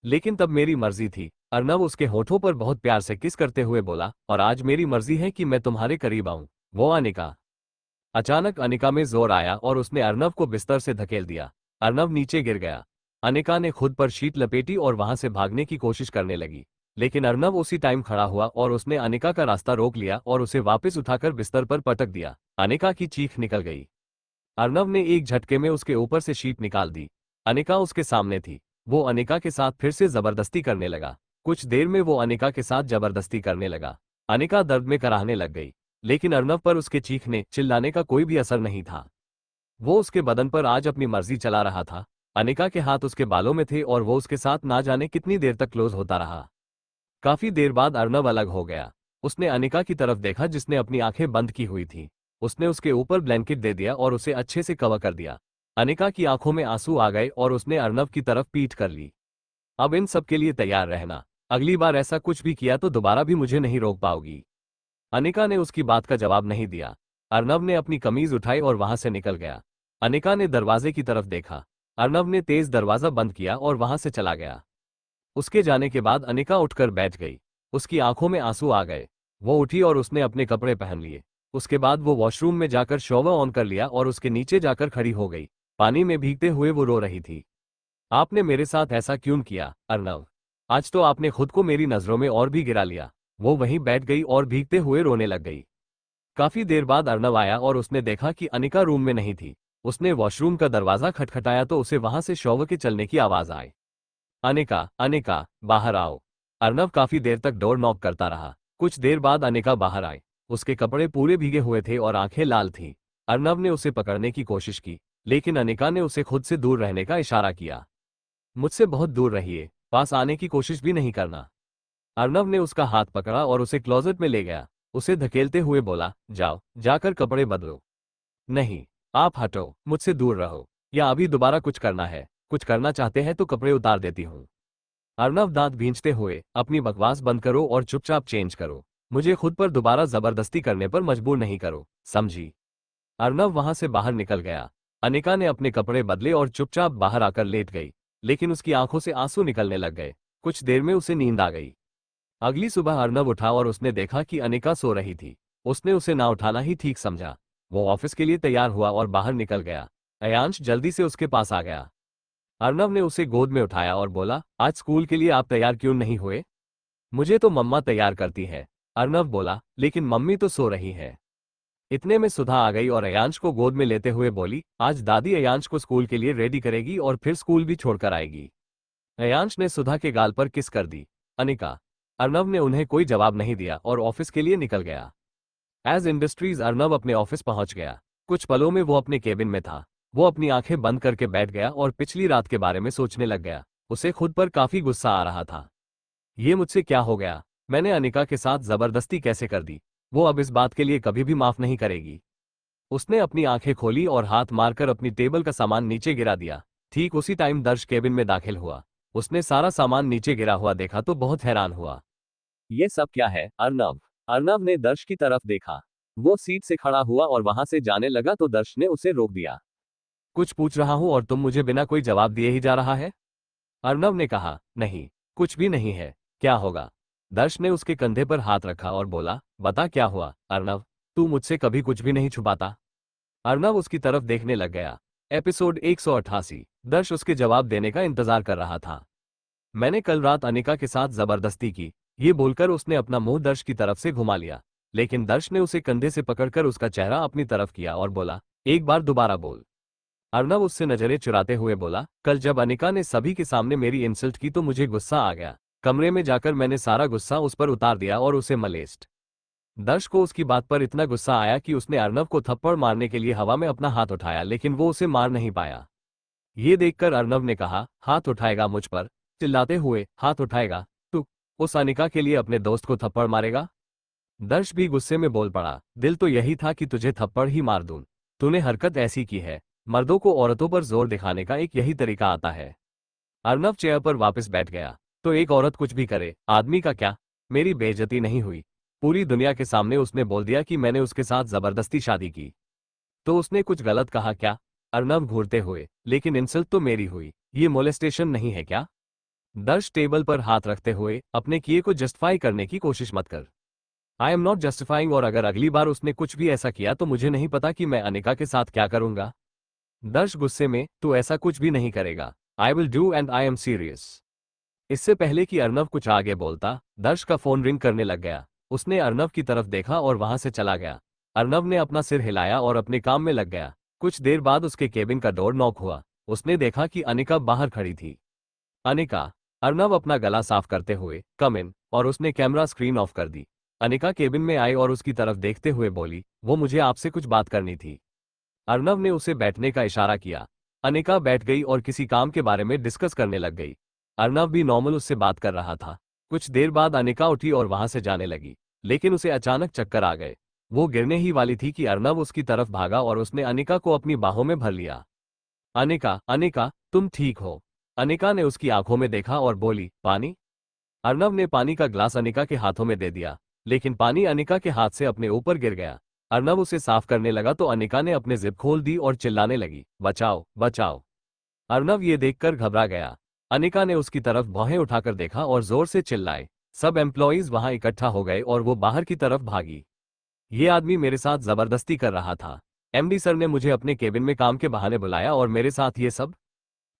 लेकिन तब मेरी मर्जी थी। अर्नव उसके होठों पर बहुत प्यार से किस करते हुए बोला, और आज मेरी मर्जी है कि मैं तुम्हारे करीब आऊं। वो अनिका। अचानक अनिका में जोर आया और उसने अर्नव को बिस्तर से धकेल दिया। अर्नव नीचे गिर गया। अनिका ने खुद पर शीट लपेटी और वहां से भागने की कोशिश करने लगी लेकिन अर्नव उसी टाइम खड़ा हुआ और उसने अनिका का रास्ता रोक लिया और उसे वापस उठाकर बिस्तर पर पटक दिया। अनिका की चीख निकल गई। अर्नव ने एक झटके में उसके ऊपर से शीट निकाल दी। अनिका उसके सामने थी। वो अनिका के साथ फिर से जबरदस्ती करने लगा। कुछ देर में वो अनिका के साथ जबरदस्ती करने लगा। अनिका दर्द में कराहने लग गई लेकिन अर्नव पर उसके चीखने चिल्लाने का कोई भी असर नहीं था। वो उसके बदन पर आज अपनी मर्जी चला रहा था। अनिका के हाथ उसके बालों में थे और वो उसके साथ ना जाने कितनी देर तक क्लोज होता रहा। काफी देर बाद अर्नव अलग हो गया। उसने अनिका की तरफ देखा जिसने अपनी आंखें बंद की हुई थी। उसने उसके ऊपर ब्लैंकेट दे दिया और उसे अच्छे से कवर कर दिया। अनिका की आंखों में आंसू आ गए और उसने अर्नव की तरफ पीठ कर ली। अब इन सब के लिए तैयार रहना। अगली बार ऐसा कुछ भी किया तो दोबारा भी मुझे नहीं रोक पाओगी। अनिका ने उसकी बात का जवाब नहीं दिया। अर्नव ने अपनी कमीज उठाई और वहां से निकल गया। अनिका ने दरवाजे की तरफ देखा। अर्नव ने तेज दरवाजा बंद किया और वहां से चला गया। उसके जाने के बाद अनिका उठकर बैठ गई। उसकी आंखों में आंसू आ गए। वो उठी और उसने अपने कपड़े पहन लिए। उसके बाद वो वॉशरूम में जाकर शॉवर ऑन कर लिया और उसके नीचे जाकर खड़ी हो गई। पानी में भीगते हुए वो रो रही थी। आपने मेरे साथ ऐसा क्यों किया अर्नव? आज तो आपने खुद को मेरी नजरों में और भी गिरा लिया। वो वहीं बैठ गई और भीगते हुए रोने लग गई। काफी देर बाद अर्नव आया और उसने देखा कि अनिका रूम में नहीं थी। उसने वॉशरूम का दरवाजा खटखटाया तो उसे वहां से शॉवर के चलने की आवाज आई। अनिका, अनिका, बाहर आओ। अर्नव काफी देर तक डोर नॉक करता रहा। कुछ देर बाद अनिका बाहर आई। उसके कपड़े पूरे भीगे हुए थे और आंखें लाल थीं। अर्नव ने उसे पकड़ने की कोशिश की, लेकिन अनिका ने उसे खुद से दूर रहने का इशारा किया। मुझसे बहुत दूर रहिए, पास आने की कोशिश भी नहीं करना। अर्नव ने उसका हाथ पकड़ा और उसे क्लोजेट में ले गया। उसे धकेलते हुए बोला, जाओ, जाकर कपड़े बदलो। नहीं, आप हटो, मुझसे दूर रहो। या अभी दोबारा कुछ करना है? कुछ करना चाहते हैं तो कपड़े उतार देती हूँ। अर्नव दांत भींचते हुए, अपनी बकवास बंद करो और चुपचाप चेंज करो। मुझे खुद पर दोबारा जबरदस्ती करने पर मजबूर नहीं करो, समझी? अर्नव वहां से बाहर निकल गया। अनिका ने अपने कपड़े बदले और चुपचाप बाहर आकर लेट गई, लेकिन उसकी आंखों से आंसू निकलने लग गए। कुछ देर में उसे नींद आ गई। अगली सुबह अर्नव उठा और उसने देखा कि अनिका सो रही थी। उसने उसे ना उठाना ही ठीक समझा। वो ऑफिस के लिए तैयार हुआ और बाहर निकल गया। अयांश जल्दी से उसके पास आ गया। अर्नव ने उसे गोद में उठाया और बोला, आज स्कूल के लिए आप तैयार क्यों नहीं हुए? मुझे तो मम्मा तैयार करती है, अर्नव बोला, लेकिन मम्मी तो सो रही है। इतने में सुधा आ गई और अयांश को गोद में लेते हुए बोली, आज दादी अयांश को स्कूल के लिए रेडी करेगी और फिर स्कूल भी छोड़कर आएगी। अयांश ने सुधा के गाल पर किस कर दी। अनिका। अर्नव ने उन्हें कोई जवाब नहीं दिया और ऑफिस के लिए निकल गया। एज इंडस्ट्रीज अर्नव अपने ऑफिस पहुंच गया। कुछ पलों में वो अपने केबिन में था। वो अपनी आंखें बंद करके बैठ गया और पिछली रात के बारे में सोचने लग गया। उसे खुद पर काफी गुस्सा आ रहा था। ये मुझसे क्या हो गया? मैंने अनिका के साथ जबरदस्ती कैसे कर दी? वो अब इस बात के लिए कभी भी माफ नहीं करेगी। उसने अपनी आंखें खोली और हाथ मारकर अपनी टेबल का सामान नीचे गिरा दिया। ठीक उसी टाइम दर्श केबिन में दाखिल हुआ। उसने सारा सामान नीचे गिरा हुआ देखा तो बहुत हैरान हुआ। ये सब क्या है, अर्नव? अर्नव ने दर्श की तरफ देखा। वो सीट से खड़ा हुआ और वहां से जाने लगा तो दर्श ने उसे रोक दिया। कुछ पूछ रहा हूं और तुम मुझे बिना कोई जवाब दिए ही जा रहा है? अर्नव ने कहा, नहीं, कुछ भी नहीं है। क्या होगा? दर्श ने उसके कंधे पर हाथ रखा और बोला, बता क्या हुआ, अर्नव? तू मुझसे कभी कुछ भी नहीं छुपाता। अर्नव उसकी तरफ देखने लग गया। एपिसोड 188। दर्श उसके जवाब देने का इंतजार कर रहा था। मैंने कल रात अनिका के साथ जबरदस्ती की, ये बोलकर उसने अपना मुंह दर्श की तरफ से घुमा लिया। लेकिन दर्श ने उसे कंधे से पकड़कर उसका चेहरा अपनी तरफ किया और बोला, एक बार दोबारा बोल। अर्नव उससे नजरें चुराते हुए बोला, कल जब अनिका ने सभी के सामने मेरी इंसल्ट की तो मुझे गुस्सा आ गया। कमरे में जाकर मैंने सारा गुस्सा उस पर उतार दिया और उसे मलेस्ट। दर्श को उसकी बात पर इतना गुस्सा आया कि उसने अर्नव को थप्पड़ मारने के लिए हवा में अपना हाथ उठाया, लेकिन वो उसे मार नहीं पाया। ये देखकर अर्नव ने कहा, हाथ उठाएगा मुझ पर? चिल्लाते हुए, हाथ उठाएगा? तू उस अनिका के लिए अपने दोस्त को थप्पड़ मारेगा? दर्श भी गुस्से में बोल पड़ा, दिल तो यही था कि तुझे थप्पड़ ही मार दूं। तूने हरकत ऐसी की है। मर्दों को औरतों पर जोर दिखाने का एक यही तरीका आता है। अर्नव चेयर पर वापस बैठ गया। तो एक औरत कुछ भी करे, आदमी का क्या? मेरी बेइज्जती नहीं हुई? पूरी दुनिया के सामने उसने बोल दिया कि मैंने उसके साथ जबरदस्ती शादी की। तो उसने कुछ गलत कहा क्या? अर्नव घूरते हुए, लेकिन इंसल्ट तो मेरी हुई, ये मोलेस्टेशन नहीं है क्या? दर्श टेबल पर हाथ रखते हुए, अपने किए को जस्टिफाई करने की कोशिश मत कर। आई एम नॉट जस्टिफाइंग, और अगर अगली बार उसने कुछ भी ऐसा किया तो मुझे नहीं पता कि मैं अनिका के साथ क्या करूंगा। दर्श गुस्से में, तू ऐसा कुछ भी नहीं करेगा। I will do and I am serious. इससे पहले कि अर्नव कुछ आगे बोलता, दर्श का फोन रिंग करने लग गया। उसने अर्नव की तरफ देखा और वहां से चला गया। अर्नव ने अपना सिर हिलाया और अपने काम में लग गया। कुछ देर बाद उसके केबिन का डोर नॉक हुआ। उसने देखा कि अनिका बाहर खड़ी थी। अनिका। अर्नव अपना गला साफ करते हुए, कम इन, और उसने कैमरा स्क्रीन ऑफ कर दी। अनिका केबिन में आई और उसकी तरफ देखते हुए बोली, वो मुझे आपसे कुछ बात करनी थी। अर्नव ने उसे बैठने का इशारा किया। अनिका बैठ गई और किसी काम के बारे में डिस्कस करने लग गई। अर्नव भी नॉर्मल उससे बात कर रहा था। कुछ देर बाद अनिका उठी और वहां से जाने लगी, लेकिन उसे अचानक चक्कर आ गए। वो गिरने ही वाली थी कि अर्नव उसकी तरफ भागा और उसने अनिका को अपनी बाहों में भर लिया। अनिका, अनिका, तुम ठीक हो? अनिका ने उसकी आंखों में देखा और बोली, पानी? अर्नव ने पानी का ग्लास अनिका के हाथों में दे दिया, लेकिन पानी अनिका के हाथ से अपने ऊपर गिर गया। अर्नव उसे साफ करने लगा तो अनिका ने अपने जिप खोल दी और चिल्लाने लगी, बचाओ, बचाओ। अर्नव ये देखकर घबरा गया। अनिका ने उसकी तरफ भौहें उठाकर देखा और जोर से चिल्लाए। सब एम्प्लॉइज वहां इकट्ठा हो गए और वो बाहर की तरफ भागी। ये आदमी मेरे साथ जबरदस्ती कर रहा था। एमडी सर ने मुझे अपने केबिन में काम के बहाने बुलाया और मेरे साथ ये सब।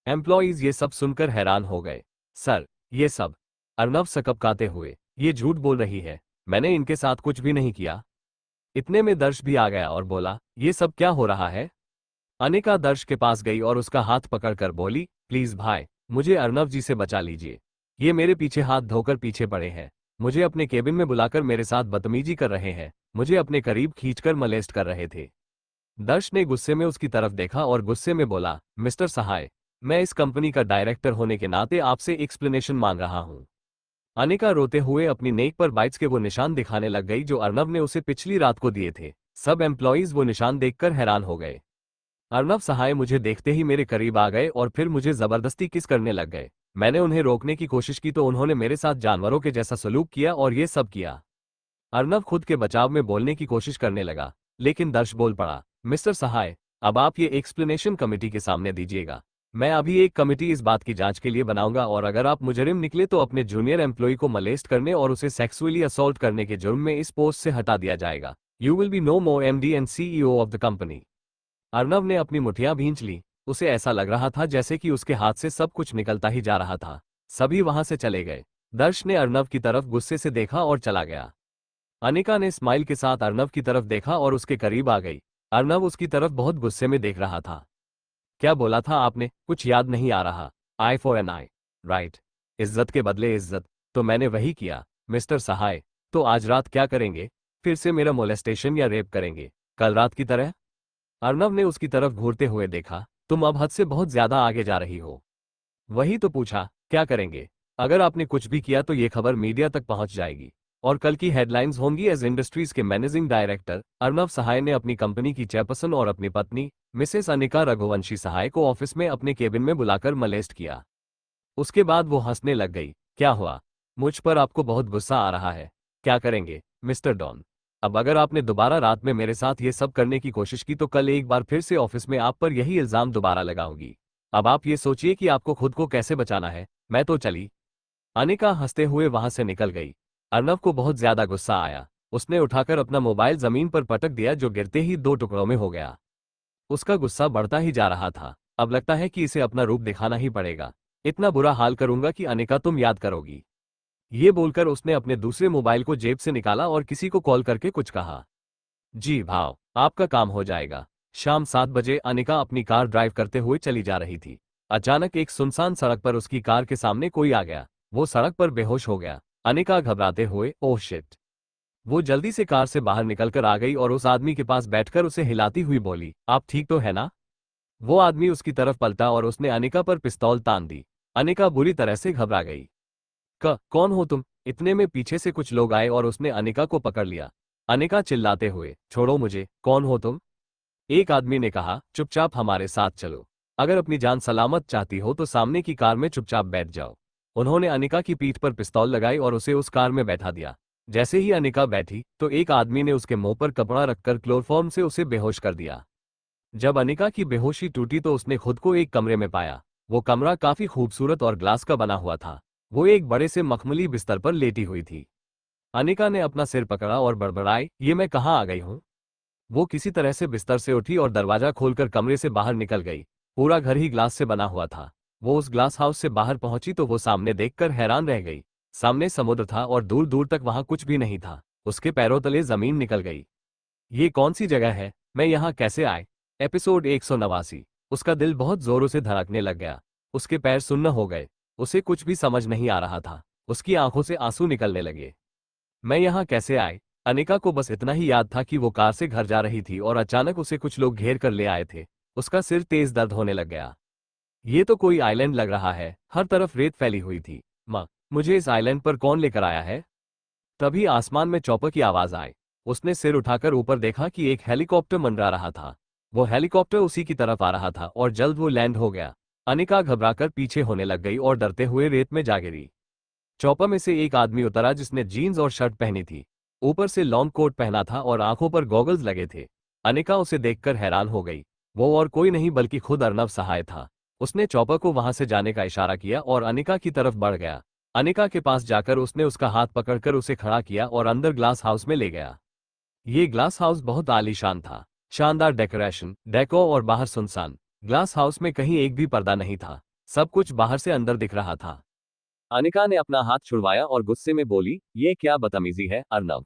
एम्प्लॉइज ये सब सुनकर हैरान हो गए। सर, ये सब? अर्नव सकपकाते हुए, ये झूठ बोल रही है, मैंने इनके साथ कुछ भी नहीं किया। इतने में दर्श भी आ गया और बोला, ये सब क्या हो रहा है? अनिका दर्श के पास गई और उसका हाथ पकड़कर बोली, प्लीज भाई, मुझे अर्नव जी से बचा लीजिए। ये मेरे पीछे हाथ धोकर पीछे पड़े हैं, मुझे अपने केबिन में बुलाकर मेरे साथ बदतमीजी कर रहे हैं, मुझे अपने करीब खींचकर मलेस्ट कर रहे थे। दर्श ने गुस्से में उसकी तरफ देखा और गुस्से में बोला, मिस्टर सहाय, मैं इस कंपनी का डायरेक्टर होने के नाते आपसे एक्सप्लेनेशन मांग रहा हूं। अनिका रोते हुए अपनी नेक पर बाइट्स के वो निशान दिखाने लग गई जो अर्नब ने उसे पिछली रात को दिए थे। सब एम्प्लॉइज वो निशान देखकर हैरान हो गए। अर्नब सहाय मुझे देखते ही मेरे करीब आ गए और फिर मुझे जबरदस्ती किस करने लग गए। मैंने उन्हें रोकने की कोशिश की तो उन्होंने मेरे साथ जानवरों के जैसा सलूक किया और ये सब किया। अर्नब खुद के बचाव में बोलने की कोशिश करने लगा, लेकिन दर्श बोल पड़ा, मिस्टर सहाय, अब आप ये एक्सप्लेनेशन कमेटी के सामने दीजिएगा। मैं अभी एक कमेटी इस बात की जांच के लिए बनाऊंगा और अगर आप मुजरिम निकले तो अपने जूनियर एम्प्लॉय को मलेस्ट करने और उसे सेक्सुअली असॉल्ट करने के जुर्म में इस पोस्ट से हटा दिया जाएगा। You will be no more MD and CEO of the company. Arnab ने अपनी मुठियां भींच ली। उसे ऐसा लग रहा था जैसे कि उसके हाथ से सब कुछ निकलता ही जा रहा था। सभी वहां से चले गए। दर्श ने अर्नब की तरफ गुस्से से देखा और चला गया। अनिका ने स्माइल के साथ अर्नब की तरफ देखा और उसके करीब आ गई। अर्नब उसकी तरफ बहुत गुस्से में देख रहा था। क्या बोला था आपने? कुछ याद नहीं आ रहा। I for an I, right? इज्जत के बदले इज्जत, तो मैंने वही किया। मिस्टर सहाय, तो आज रात क्या करेंगे? फिर से मेरा मोलेस्टेशन या रेप करेंगे, कल रात की तरह? अर्नब ने उसकी तरफ घूरते हुए देखा। तुम अब हद से बहुत ज्यादा आगे जा रही हो। वही तो पूछा, क्या करेंगे? अगर आपने कुछ भी किया तो ये खबर मीडिया तक पहुंच जाएगी और कल की हेडलाइंस होंगी। एज इंडस्ट्रीज के मैनेजिंग डायरेक्टर अर्नब सहाय ने अपनी कंपनी की चेयरपर्सन और अपनी पत्नी मिसेस अनिका रघुवंशी सहाय को ऑफिस में अपने केबिन में बुलाकर मलेस्ट किया। उसके बाद वो हंसने लग गई। क्या हुआ? मुझ पर आपको बहुत गुस्सा आ रहा है? क्या करेंगे मिस्टर डॉन? अब अगर आपने दोबारा रात में मेरे साथ ये सब करने की कोशिश की तो कल एक बार फिर से ऑफिस में आप पर यही इल्जाम दोबारा लगाऊंगी। अब आप ये सोचिए कि आपको खुद को कैसे बचाना है। मैं तो चली। अनिका हंसते हुए वहां से निकल गई। अर्नब को बहुत ज्यादा गुस्सा आया। उसने उठाकर अपना मोबाइल जमीन पर पटक दिया जो गिरते ही दो टुकड़ों में हो गया। उसका गुस्सा बढ़ता ही जा रहा था। अब लगता है कि इसे अपना रूप दिखाना ही पड़ेगा। इतना बुरा हाल करूंगा कि अनिका तुम याद करोगी। ये बोलकर उसने अपने दूसरे मोबाइल को जेब से निकाला और किसी को कॉल करके कुछ कहा। जी भाव, आपका काम हो जाएगा। शाम 7 बजे अनिका अपनी कार ड्राइव करते हुए चली जा रही थी। अचानक एक सुनसान सड़क पर उसकी कार के सामने कोई आ गया। वो सड़क पर बेहोश हो गया। अनिका घबराते हुए, ओह शिट। वो जल्दी से कार से बाहर निकलकर आ गई और उस आदमी के पास बैठकर उसे हिलाती हुई बोली, आप ठीक तो है ना? वो आदमी उसकी तरफ पलटा और उसने अनिका पर पिस्तौल तान दी। अनिका बुरी तरह से घबरा गई। कौन हो तुम? इतने में पीछे से कुछ लोग आए और उसने अनिका को पकड़ लिया। अनिका चिल्लाते हुए, छोड़ो मुझे, कौन हो तुम? एक आदमी ने कहा, चुपचाप हमारे साथ चलो। अगर अपनी जान सलामत चाहती हो तो सामने की कार में चुपचाप बैठ जाओ। उन्होंने अनिका की पीठ पर पिस्तौल लगाई और उसे उस कार में बैठा दिया। जैसे ही अनिका बैठी तो एक आदमी ने उसके मुंह पर कपड़ा रखकर क्लोरोफॉर्म से उसे बेहोश कर दिया। जब अनिका की बेहोशी टूटी तो उसने खुद को एक कमरे में पाया। वो कमरा काफी खूबसूरत और ग्लास का बना हुआ था। वो एक बड़े से मखमली बिस्तर पर लेटी हुई थी। अनिका ने अपना सिर पकड़ा और बड़बड़ाई, ये मैं कहाँ आ गई हूँ? वो किसी तरह से बिस्तर से उठी और दरवाजा खोलकर कमरे से बाहर निकल गई। पूरा घर ही ग्लास से बना हुआ था। वो उस ग्लास हाउस से बाहर पहुंची तो वो सामने देखकर हैरान रह गई। सामने समुद्र था और दूर दूर तक वहां कुछ भी नहीं था। उसके पैरों तले जमीन निकल गई। ये कौन सी जगह है? मैं यहाँ कैसे आए? एपिसोड 189। उसका दिल बहुत जोरों से धड़कने लग गया। उसके पैर सुन्न हो गए। उसे कुछ भी समझ नहीं आ रहा था। उसकी आंखों से आंसू निकलने लगे। मैं यहाँ कैसे आए? अनिका को बस इतना ही याद था कि वो कार से घर जा रही थी और अचानक उसे कुछ लोग घेर कर ले आए थे। उसका सिर तेज दर्द होने लग गया। ये तो कोई आइलैंड लग रहा है, हर तरफ रेत फैली हुई थी। माँ, मुझे इस आइलैंड पर कौन लेकर आया है? तभी आसमान में चॉपर की आवाज आई। उसने सिर उठाकर ऊपर देखा कि एक हेलीकॉप्टर मंडरा रहा था। वो हेलीकॉप्टर उसी की तरफ आ रहा था और जल्द वो लैंड हो गया। अनिका घबराकर पीछे होने लग गई और डरते हुए रेत में जा गिरी। चॉपर में से एक आदमी उतरा जिसने जीन्स और शर्ट पहनी थी। ऊपर से लॉन्ग कोट पहना था और आंखों पर गॉगल्स लगे थे। अनिका उसे देखकर हैरान हो गई। वो और कोई नहीं बल्कि खुद अर्नब सहाय था। उसने चॉपर को वहां से जाने का इशारा किया और अनिका की तरफ बढ़ गया। अनिका के पास जाकर उसने उसका हाथ पकड़कर उसे खड़ा किया और अंदर ग्लास हाउस में ले गया। ये ग्लास हाउस बहुत आलीशान था। शानदार डेकोरेशन, डेको और बाहर सुनसान। ग्लास हाउस में कहीं एक भी पर्दा नहीं था। सब कुछ बाहर से अंदर दिख रहा था। अनिका ने अपना हाथ छुड़वाया और गुस्से में बोली, ये क्या बदतमीजी है अर्नब?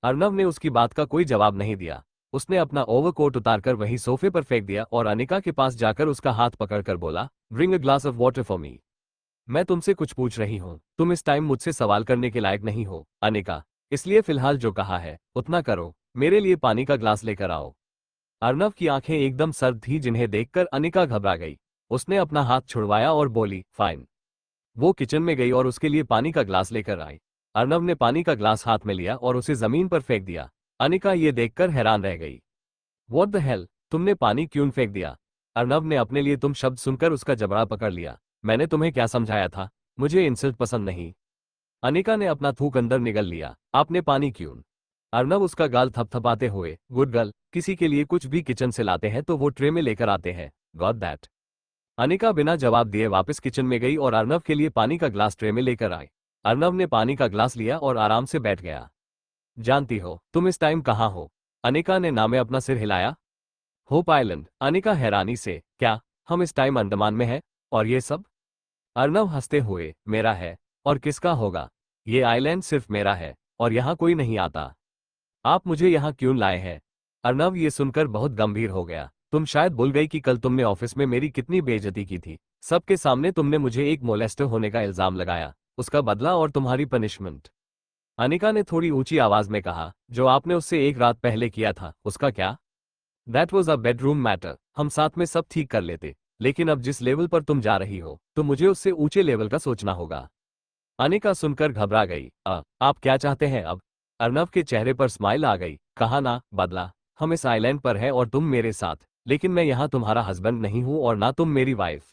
अर्नब ने उसकी बात का कोई जवाब नहीं दिया। उसने अपना ओवरकोट उतारकर वहीं सोफे पर फेंक दिया और अनिका के पास जाकर उसका हाथ पकड़कर बोला, bring a glass of water for me. मैं तुमसे कुछ पूछ रही हूँ, तुम इस टाइम मुझसे सवाल करने के लायक नहीं हो, अनिका। इसलिए फिलहाल जो कहा है उतना करो, मेरे लिए पानी का ग्लास लेकर आओ। अर्नव की आंखें एकदम सर्द थी, जिन्हें देखकर अनिका घबरा गई। उसने अपना हाथ छुड़वाया और बोली, फाइन। वो किचन में गई और उसके लिए पानी का ग्लास लेकर आई। अर्नव ने पानी का ग्लास हाथ में लिया और उसे जमीन पर फेंक दिया। अनिका ये देखकर हैरान रह गई। व्हाट द हेल, तुमने पानी क्यों फेंक दिया? अर्नव ने अपने लिए तुम शब्द सुनकर उसका जबड़ा पकड़ लिया। मैंने तुम्हें क्या समझाया था? मुझे इंसल्ट पसंद नहीं। अनिका ने अपना थूक अंदर निगल लिया। आपने पानी क्यों? अर्नव उसका गाल थपथपाते हुए, गुड गर्ल, किसी के लिए कुछ भी किचन से लाते हैं तो वो ट्रे में लेकर आते हैं, गॉट दैट। अनिका बिना जवाब दिए वापस किचन में गई और अर्नव के लिए पानी का ग्लास ट्रे में लेकर आई। अर्नव ने पानी का ग्लास लिया और आराम से बैठ गया। जानती हो तुम इस टाइम कहाँ हो? अनिका ने नामे अपना सिर हिलाया। Hope island. अनिका हैरानी से, क्या हम इस टाइम अंडमान में हैं? और ये सब? अर्नव हंसते हुए, मेरा है और किसका होगा? ये आइलैंड सिर्फ मेरा है और यहाँ कोई नहीं आता। आप मुझे यहाँ क्यों लाए हैं? अर्नव ये सुनकर बहुत गंभीर हो गया। तुम शायद भूल गई कि कल तुमने ऑफिस में मेरी कितनी बेइज्जती की थी। सबके सामने तुमने मुझे एक मोलेस्टर होने का इल्जाम लगाया, उसका बदला और तुम्हारी पनिशमेंट। अनिका ने थोड़ी ऊंची आवाज में कहा, जो आपने उससे एक रात पहले किया था उसका क्या? That was a bedroom matter, हम साथ में सब ठीक कर लेते। लेकिन अब जिस लेवल पर तुम जा रही हो तो मुझे उससे ऊंचे लेवल का सोचना होगा। अनिका सुनकर घबरा गई। आप क्या चाहते हैं अब? अर्नव के चेहरे पर स्माइल आ गई। कहा ना, बदला। हम इस आइलैंड पर है और तुम मेरे साथ, लेकिन मैं यहाँ तुम्हारा हस्बैंड नहीं हूँ और ना तुम मेरी वाइफ।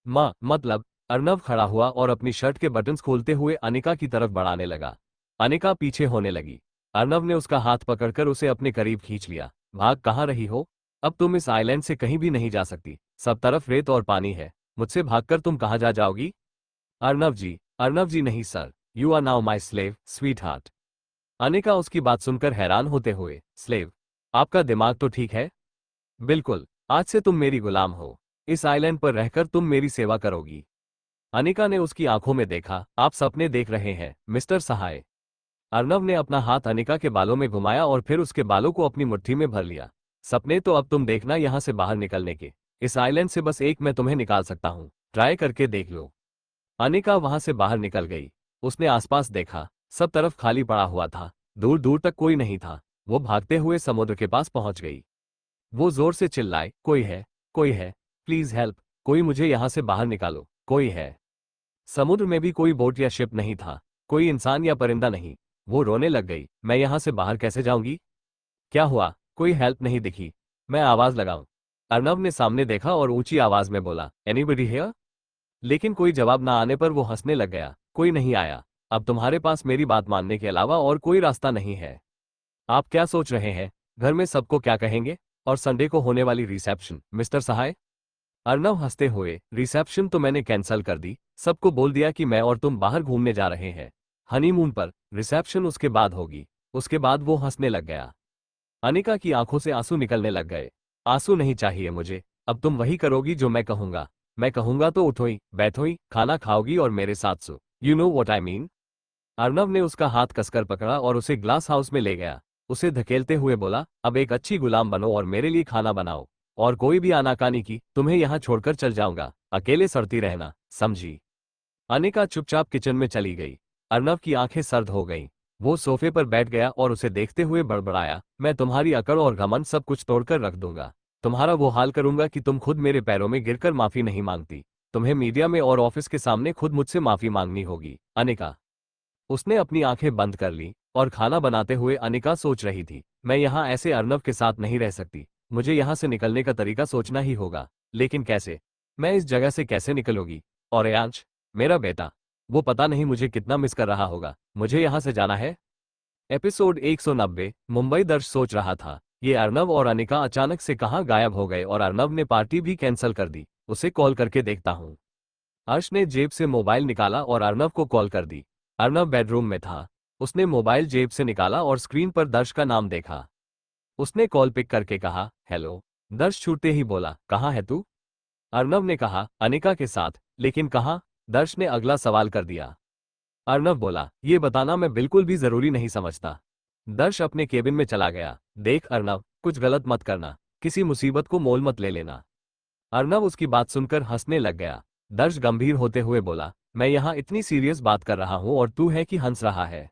माँ मतलब? अर्नव खड़ा हुआ और अपनी शर्ट के बटन्स खोलते हुए अनिका की तरफ बढ़ाने लगा। अनिका पीछे होने लगी। अर्नव ने उसका हाथ पकड़कर उसे अपने करीब खींच लिया। भाग कहाँ रही हो? अब तुम इस आइलैंड से कहीं भी नहीं जा सकती। सब तरफ रेत और पानी है। मुझसे भागकर तुम कहाँ जा जाओगी? अर्नव जी नहीं sir, you are now my slave sweetheart. Anika उसकी बात सुनकर हैरान होते हुए, स्लेव? आपका दिमाग तो ठीक है? बिल्कुल, आज से तुम मेरी गुलाम हो। इस आइलैंड पर रहकर तुम मेरी सेवा करोगी। अनिका ने उसकी आंखों में देखा। आप सपने देख रहे हैं मिस्टर सहाय। अर्नव ने अपना हाथ अनिका के बालों में घुमाया और फिर उसके बालों को अपनी मुट्ठी में भर लिया। सपने तो अब तुम देखना यहाँ से बाहर निकलने के। इस आइलैंड से बस एक मैं तुम्हें निकाल सकता हूँ, ट्राई करके देख लो। अनिका वहां से बाहर निकल गई। उसने आसपास देखा, सब तरफ खाली पड़ा हुआ था, दूर दूर तक कोई नहीं था। वो भागते हुए समुद्र के पास पहुंच गई। वो जोर से चिल्लाई, कोई है? कोई है? प्लीज हेल्प, कोई मुझे यहाँ से बाहर निकालो, कोई है? समुद्र में भी कोई बोट या शिप नहीं था, कोई इंसान या परिंदा नहीं। वो रोने लग गई, मैं यहाँ से बाहर कैसे जाऊंगी? क्या हुआ? कोई हेल्प नहीं दिखी। मैं आवाज लगाऊं? अर्नव ने सामने देखा और ऊंची आवाज में बोला, एनीबडी हियर? लेकिन कोई जवाब ना आने पर वो हंसने लग गया। कोई नहीं आया। अब तुम्हारे पास मेरी बात मानने के अलावा और कोई रास्ता नहीं है। आप क्या सोच रहे हैं? घर में सबको क्या कहेंगे? और संडे को होने वाली रिसेप्शन, मिस्टर सहाय? अर्नव हंसते हुए, रिसेप्शन तो मैंने कैंसल कर दी। सबको बोल दिया कि मैं और तुम बाहर घूमने जा रहे हैं, हनीमून पर। रिसेप्शन उसके बाद होगी। उसके बाद वो हंसने लग गया। अनिका की आंखों से आंसू निकलने लग गए। आंसू नहीं चाहिए मुझे। अब तुम वही करोगी जो मैं कहूंगा। मैं कहूंगा तो उठोई, बैठोई, खाना खाओगी और मेरे साथ सो। You know what I mean? Arnav ने उसका हाथ कसकर पकड़ा और उसे ग्लास हाउस में ले गया। उसे धकेलते हुए बोला, अब एक अच्छी गुलाम बनो और मेरे लिए खाना बनाओ। और कोई भी आनाकानी की, तुम्हें यहाँ छोड़कर चल जाऊंगा। अकेले सड़ती रहना, समझी? अनिका चुपचाप किचन में चली गई। अर्नव की आंखें सर्द हो गईं। वो सोफे पर बैठ गया और उसे देखते हुए बड़बड़ाया, मैं तुम्हारी अकड़ और घमंड सब कुछ तोड़कर रख दूंगा। तुम्हारा वो हाल करूंगा कि तुम खुद मेरे पैरों में गिरकर माफी नहीं मांगती। तुम्हें मीडिया में और ऑफिस के सामने खुद मुझसे माफी मांगनी होगी। अनिका। उसने अपनी आंखें बंद कर ली और खाना बनाते हुए अनिका सोच रही थी, मैं यहाँ ऐसे अर्नव के साथ नहीं रह सकती। मुझे यहाँ से निकलने का तरीका सोचना ही होगा। लेकिन कैसे? मैं इस जगह से कैसे निकलूंगी? और अयांश, मेरा बेटा, वो पता नहीं मुझे कितना मिस कर रहा होगा। मुझे यहाँ से जाना है। एपिसोड 190। मुंबई दर्श सोच रहा था, ये अर्नव और अनिका अचानक से कहाँ गायब हो गए और अर्नव ने पार्टी भी कैंसिल कर दी। उसे कॉल करके देखता हूँ। अर्श ने जेब से मोबाइल निकाला और अर्नव को कॉल कर दी। अर्नव बेडरूम में था। उसने मोबाइल जेब से निकाला और स्क्रीन पर दर्श का नाम देखा। उसने कॉल पिक करके कहा, हेलो। दर्श छूटते ही बोला, कहाँ है तू? अर्नव ने कहा, अनिका के साथ। लेकिन कहाँ? दर्श ने अगला सवाल कर दिया। अर्नव बोला, ये बताना मैं बिल्कुल भी जरूरी नहीं समझता। दर्श अपने केबिन में चला गया। देख अर्नव, कुछ गलत मत करना, किसी मुसीबत को मोल मत ले लेना। अर्नव उसकी बात सुनकर हंसने लग गया। दर्श गंभीर होते हुए बोला, मैं यहाँ इतनी सीरियस बात कर रहा हूँ और तू है कि हंस रहा है।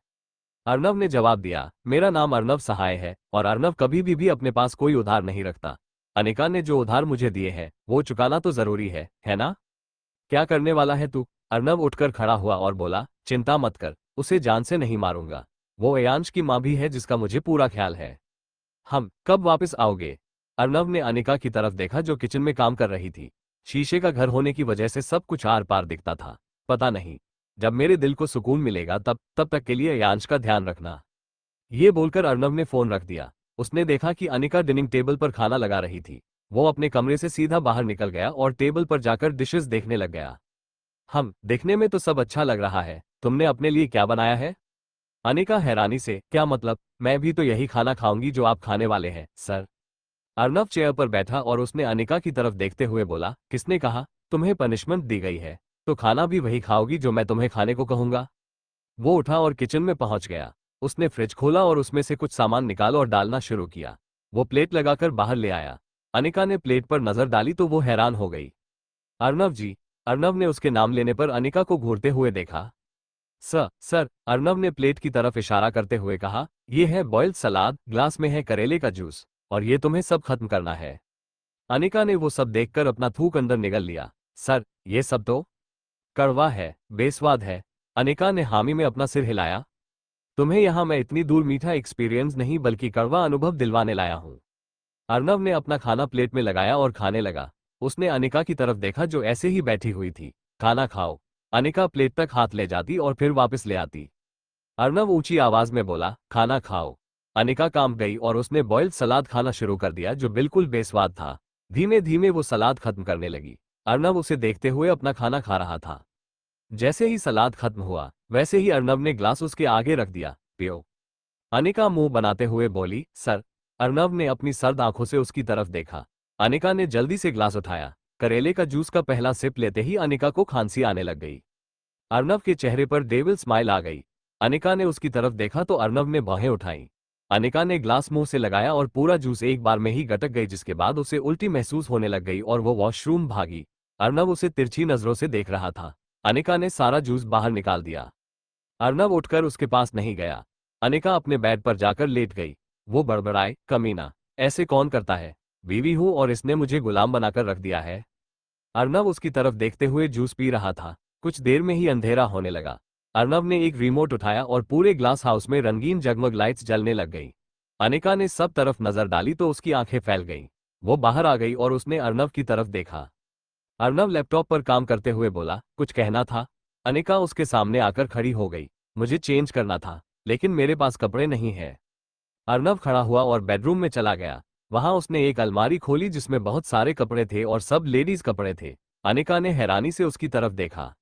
अर्नव ने जवाब दिया, मेरा नाम अर्नव सहाय है और अर्नव कभी भी अपने पास कोई उधार नहीं रखता। अनिका ने जो उधार मुझे दिए हैं वो चुकाना तो जरूरी है ना? क्या करने वाला है तू? अर्नव उठकर खड़ा हुआ और बोला, चिंता मत कर, उसे जान से नहीं मारूंगा। वो अयांश की माँ भी है जिसका मुझे पूरा ख्याल है। हम कब वापस आओगे? अर्नव ने अनिका की तरफ देखा जो किचन में काम कर रही थी। शीशे का घर होने की वजह से सब कुछ आर पार दिखता था। पता नहीं, जब मेरे दिल को सुकून मिलेगा तब तक के लिए अयांश का ध्यान रखना। ये बोलकर अर्नव ने फोन रख दिया। उसने देखा कि अनिका डिनिंग टेबल पर खाना लगा रही थी। वो अपने कमरे से सीधा बाहर निकल गया और टेबल पर जाकर डिशेस देखने लग गया। हम देखने में तो सब अच्छा लग रहा है, तुमने अपने लिए क्या बनाया है? अनिका हैरानी से, क्या मतलब, मैं भी तो यही खाना खाऊंगी जो आप खाने वाले हैं सर। अर्नव चेयर पर बैठा और उसने अनिका की तरफ देखते हुए बोला, किसने कहा तुम्हें पनिशमेंट दी गई है? तो खाना भी वही खाओगी जो मैं तुम्हें खाने को कहूंगा। वो उठा और किचन में पहुंच गया। उसने फ्रिज खोला और उसमें से कुछ सामान निकाला और डालना शुरू किया। वो प्लेट लगाकर बाहर ले आया। अनिका ने प्लेट पर नजर डाली तो वो हैरान हो गई। अर्नव जी। अर्नव ने उसके नाम लेने पर अनिका को घूरते हुए देखा। सर, अर्नव ने प्लेट की तरफ इशारा करते हुए कहा, यह है बॉइल्ड सलाद, ग्लास में है करेले का जूस, और ये तुम्हें सब खत्म करना है। अनिका ने वो सब देखकर अपना थूक अंदर निगल लिया। सर, ये सब तो कड़वा है, बेस्वाद है। अनिका ने हामी में अपना सिर हिलाया। तुम्हें यहां मैं इतनी दूर मीठा एक्सपीरियंस नहीं बल्कि कड़वा अनुभव दिलवाने लाया हूं। अर्नव ने अपना खाना प्लेट में लगाया और खाने लगा। उसने अनिका की तरफ देखा जो ऐसे ही बैठी हुई थी। खाना खाओ। अनिका प्लेट तक हाथ ले जाती और फिर वापस ले आती। अर्नव ऊंची आवाज में बोला, खाना खाओ। अनिका कांप गई और उसने बॉइल्ड सलाद खाना शुरू कर दिया जो बिल्कुल बेस्वाद था। धीमे धीमे वो सलाद खत्म करने लगी। अर्नव उसे देखते हुए अपना खाना खा रहा था। जैसे ही सलाद खत्म हुआ वैसे ही अर्नव ने ग्लास उसके आगे रख दिया, पियो। अनिका मुंह बनाते हुए बोली, सर। अर्नव ने अपनी सर्द आंखों से उसकी तरफ देखा। अनिका ने जल्दी से ग्लास उठाया। करेले का जूस का पहला सिप लेते ही अनिका को खांसी आने लग गई। अर्नव के चेहरे पर डेविल स्माइल आ गई। अनिका ने उसकी तरफ देखा तो अर्नव ने बाहें उठाई। अनिका ने ग्लास मुंह से लगाया और पूरा जूस एक बार में ही गटक गई, जिसके बाद उसे उल्टी महसूस होने लग गई और वो वॉशरूम भागी। अर्नव उसे तिरछी नजरों से देख रहा था। अनिका ने सारा जूस बाहर निकाल दिया। अर्नव उठकर उसके पास नहीं गया। अनिका अपने बेड पर जाकर लेट गई। वो बड़बड़ाए, कमीना, ऐसे कौन करता है? बीवी हूं और इसने मुझे गुलाम बनाकर रख दिया है। अर्नव उसकी तरफ देखते हुए जूस पी रहा था। कुछ देर में ही अंधेरा होने लगा। अर्नव ने एक रिमोट उठाया और पूरे ग्लास हाउस में रंगीन जगमग लाइट्स जलने लग गई। अनिका ने सब तरफ नजर डाली तो उसकी आंखें फैल गईं। वो बाहर आ गई और उसने अर्नव की तरफ देखा। अर्नव लैपटॉप पर काम करते हुए बोला, कुछ कहना था? अनिका उसके सामने आकर खड़ी हो गई। मुझे चेंज करना था, लेकिन मेरे पास कपड़े नहीं है। अर्नव खड़ा हुआ और बेडरूम में चला गया। वहां उसने एक अलमारी खोली जिसमें बहुत सारे कपड़े थे और सब लेडीज कपड़े थे। अनिका ने हैरानी से उसकी तरफ देखा।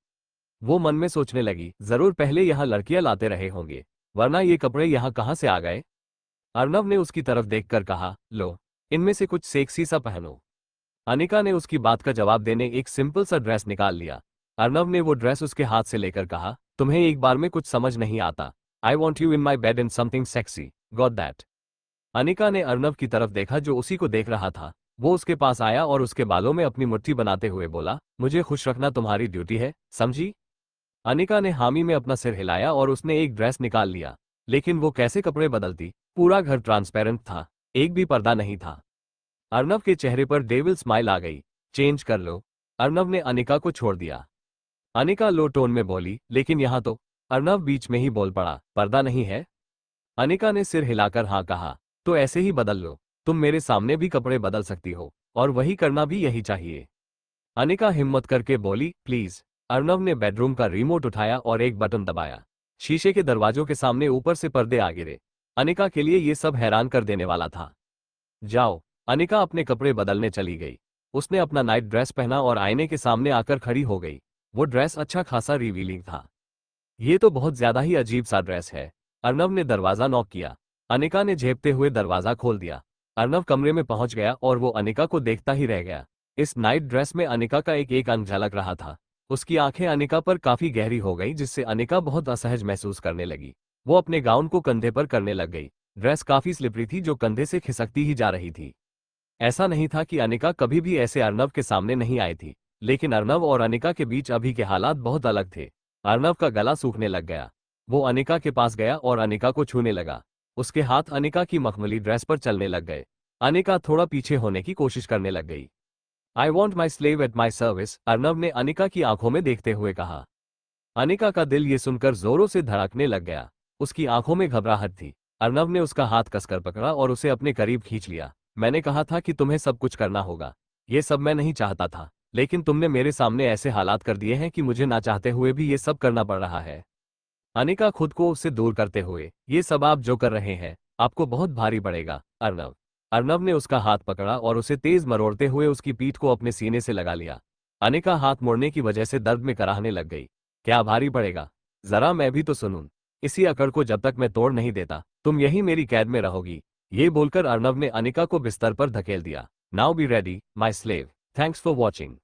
वो मन में सोचने लगी, जरूर पहले यहाँ लड़कियां लाते रहे होंगे, वरना ये कपड़े यहाँ कहाँ से आ गए? अर्नव ने उसकी तरफ देखकर कहा, लो, इनमें से कुछ सेक्सी सा पहनो। अनिका ने उसकी बात का जवाब देने एक सिंपल सा ड्रेस निकाल लिया। अर्नव ने वो ड्रेस उसके हाथ से लेकर कहा, तुम्हें एक बार में कुछ समझ नहीं आता। I want you in my bed in something sexy, got that? Anika ने अर्नव की तरफ देखा जो उसी को देख रहा था। वो उसके पास आया और उसके बालों में अपनी मुट्ठी बनाते हुए बोला, मुझे खुश रखना तुम्हारी ड्यूटी है, समझी? अनिका ने हामी में अपना सिर हिलाया और उसने एक ड्रेस निकाल लिया। लेकिन वो कैसे कपड़े बदलती? पूरा घर ट्रांसपेरेंट था, एक भी पर्दा नहीं था। अर्नव के चेहरे पर डेविल स्माइल आ गई। चेंज कर लो। अर्नव ने अनिका को छोड़ दिया। अनिका लो टोन में बोली, लेकिन यहाँ तो। अर्नव बीच में ही बोल पड़ा, पर्दा नहीं है? अनिका ने सिर हिलाकर हाँ कहा, तो ऐसे ही बदल लो। तुम मेरे सामने भी कपड़े बदल सकती हो, और वही करना भी यही चाहिए। अनिका हिम्मत करके बोली, प्लीज। अर्नव ने बेडरूम का रिमोट उठाया और एक बटन दबाया। शीशे के दरवाजों के सामने ऊपर से पर्दे आ गिरे। अनिका के लिए ये सब हैरान कर देने वाला था। जाओ। अनिका अपने कपड़े बदलने चली गई। उसने अपना नाइट ड्रेस पहना और आईने के सामने आकर खड़ी हो गई। वो ड्रेस अच्छा खासा रिवीलिंग था। ये तो बहुत ज्यादा ही अजीब सा ड्रेस है। अर्नव ने दरवाजा नॉक किया। अनिका ने झेपते हुए दरवाजा खोल दिया। अर्नव कमरे में पहुंच गया और वो अनिका को देखता ही रह गया। इस नाइट ड्रेस में अनिका का एक एक अंग झलक रहा था। उसकी आंखें अनिका पर काफी गहरी हो गई जिससे अनिका बहुत असहज महसूस करने लगी। वो अपने गाउन को कंधे पर करने लग गई। ड्रेस काफी स्लिपरी थी जो कंधे से खिसकती ही जा रही थी। ऐसा नहीं था कि अनिका कभी भी ऐसे अर्नव के सामने नहीं आई थी, लेकिन अर्नव और अनिका के बीच अभी के हालात बहुत अलग थे। अर्नव का गला सूखने लग गया। वो अनिका के पास गया और अनिका को छूने लगा। उसके हाथ अनिका की मखमली ड्रेस पर चलने लग गए। अनिका थोड़ा पीछे होने की कोशिश करने लग गई। I want my slave at my service, Arnav ने अनिका की आंखों में देखते हुए कहा। अनिका का दिल ये सुनकर जोरों से धड़कने लग गया। उसकी आंखों में घबराहट थी। अर्नव ने उसका हाथ कसकर पकड़ा और उसे अपने करीब खींच लिया। मैंने कहा था कि तुम्हें सब कुछ करना होगा। ये सब मैं नहीं चाहता था, लेकिन तुमने मेरे सामने ऐसे हालात कर दिए हैं कि मुझे ना चाहते हुए भी ये सब करना पड़ रहा है। अनिका खुद को उससे दूर करते हुए, ये सब आप जो कर रहे हैं आपको बहुत भारी पड़ेगा अर्नव। अर्नव ने उसका हाथ पकड़ा और उसे तेज मरोड़ते हुए उसकी पीठ को अपने सीने से लगा लिया। अनिका हाथ मोड़ने की वजह से दर्द में कराहने लग गई। क्या भारी पड़ेगा? जरा मैं भी तो सुनूं। इसी अकड़ को जब तक मैं तोड़ नहीं देता तुम यही मेरी कैद में रहोगी। ये बोलकर अर्नव ने अनिका को बिस्तर पर धकेल दिया। Now be ready my slave. Thanks for watching.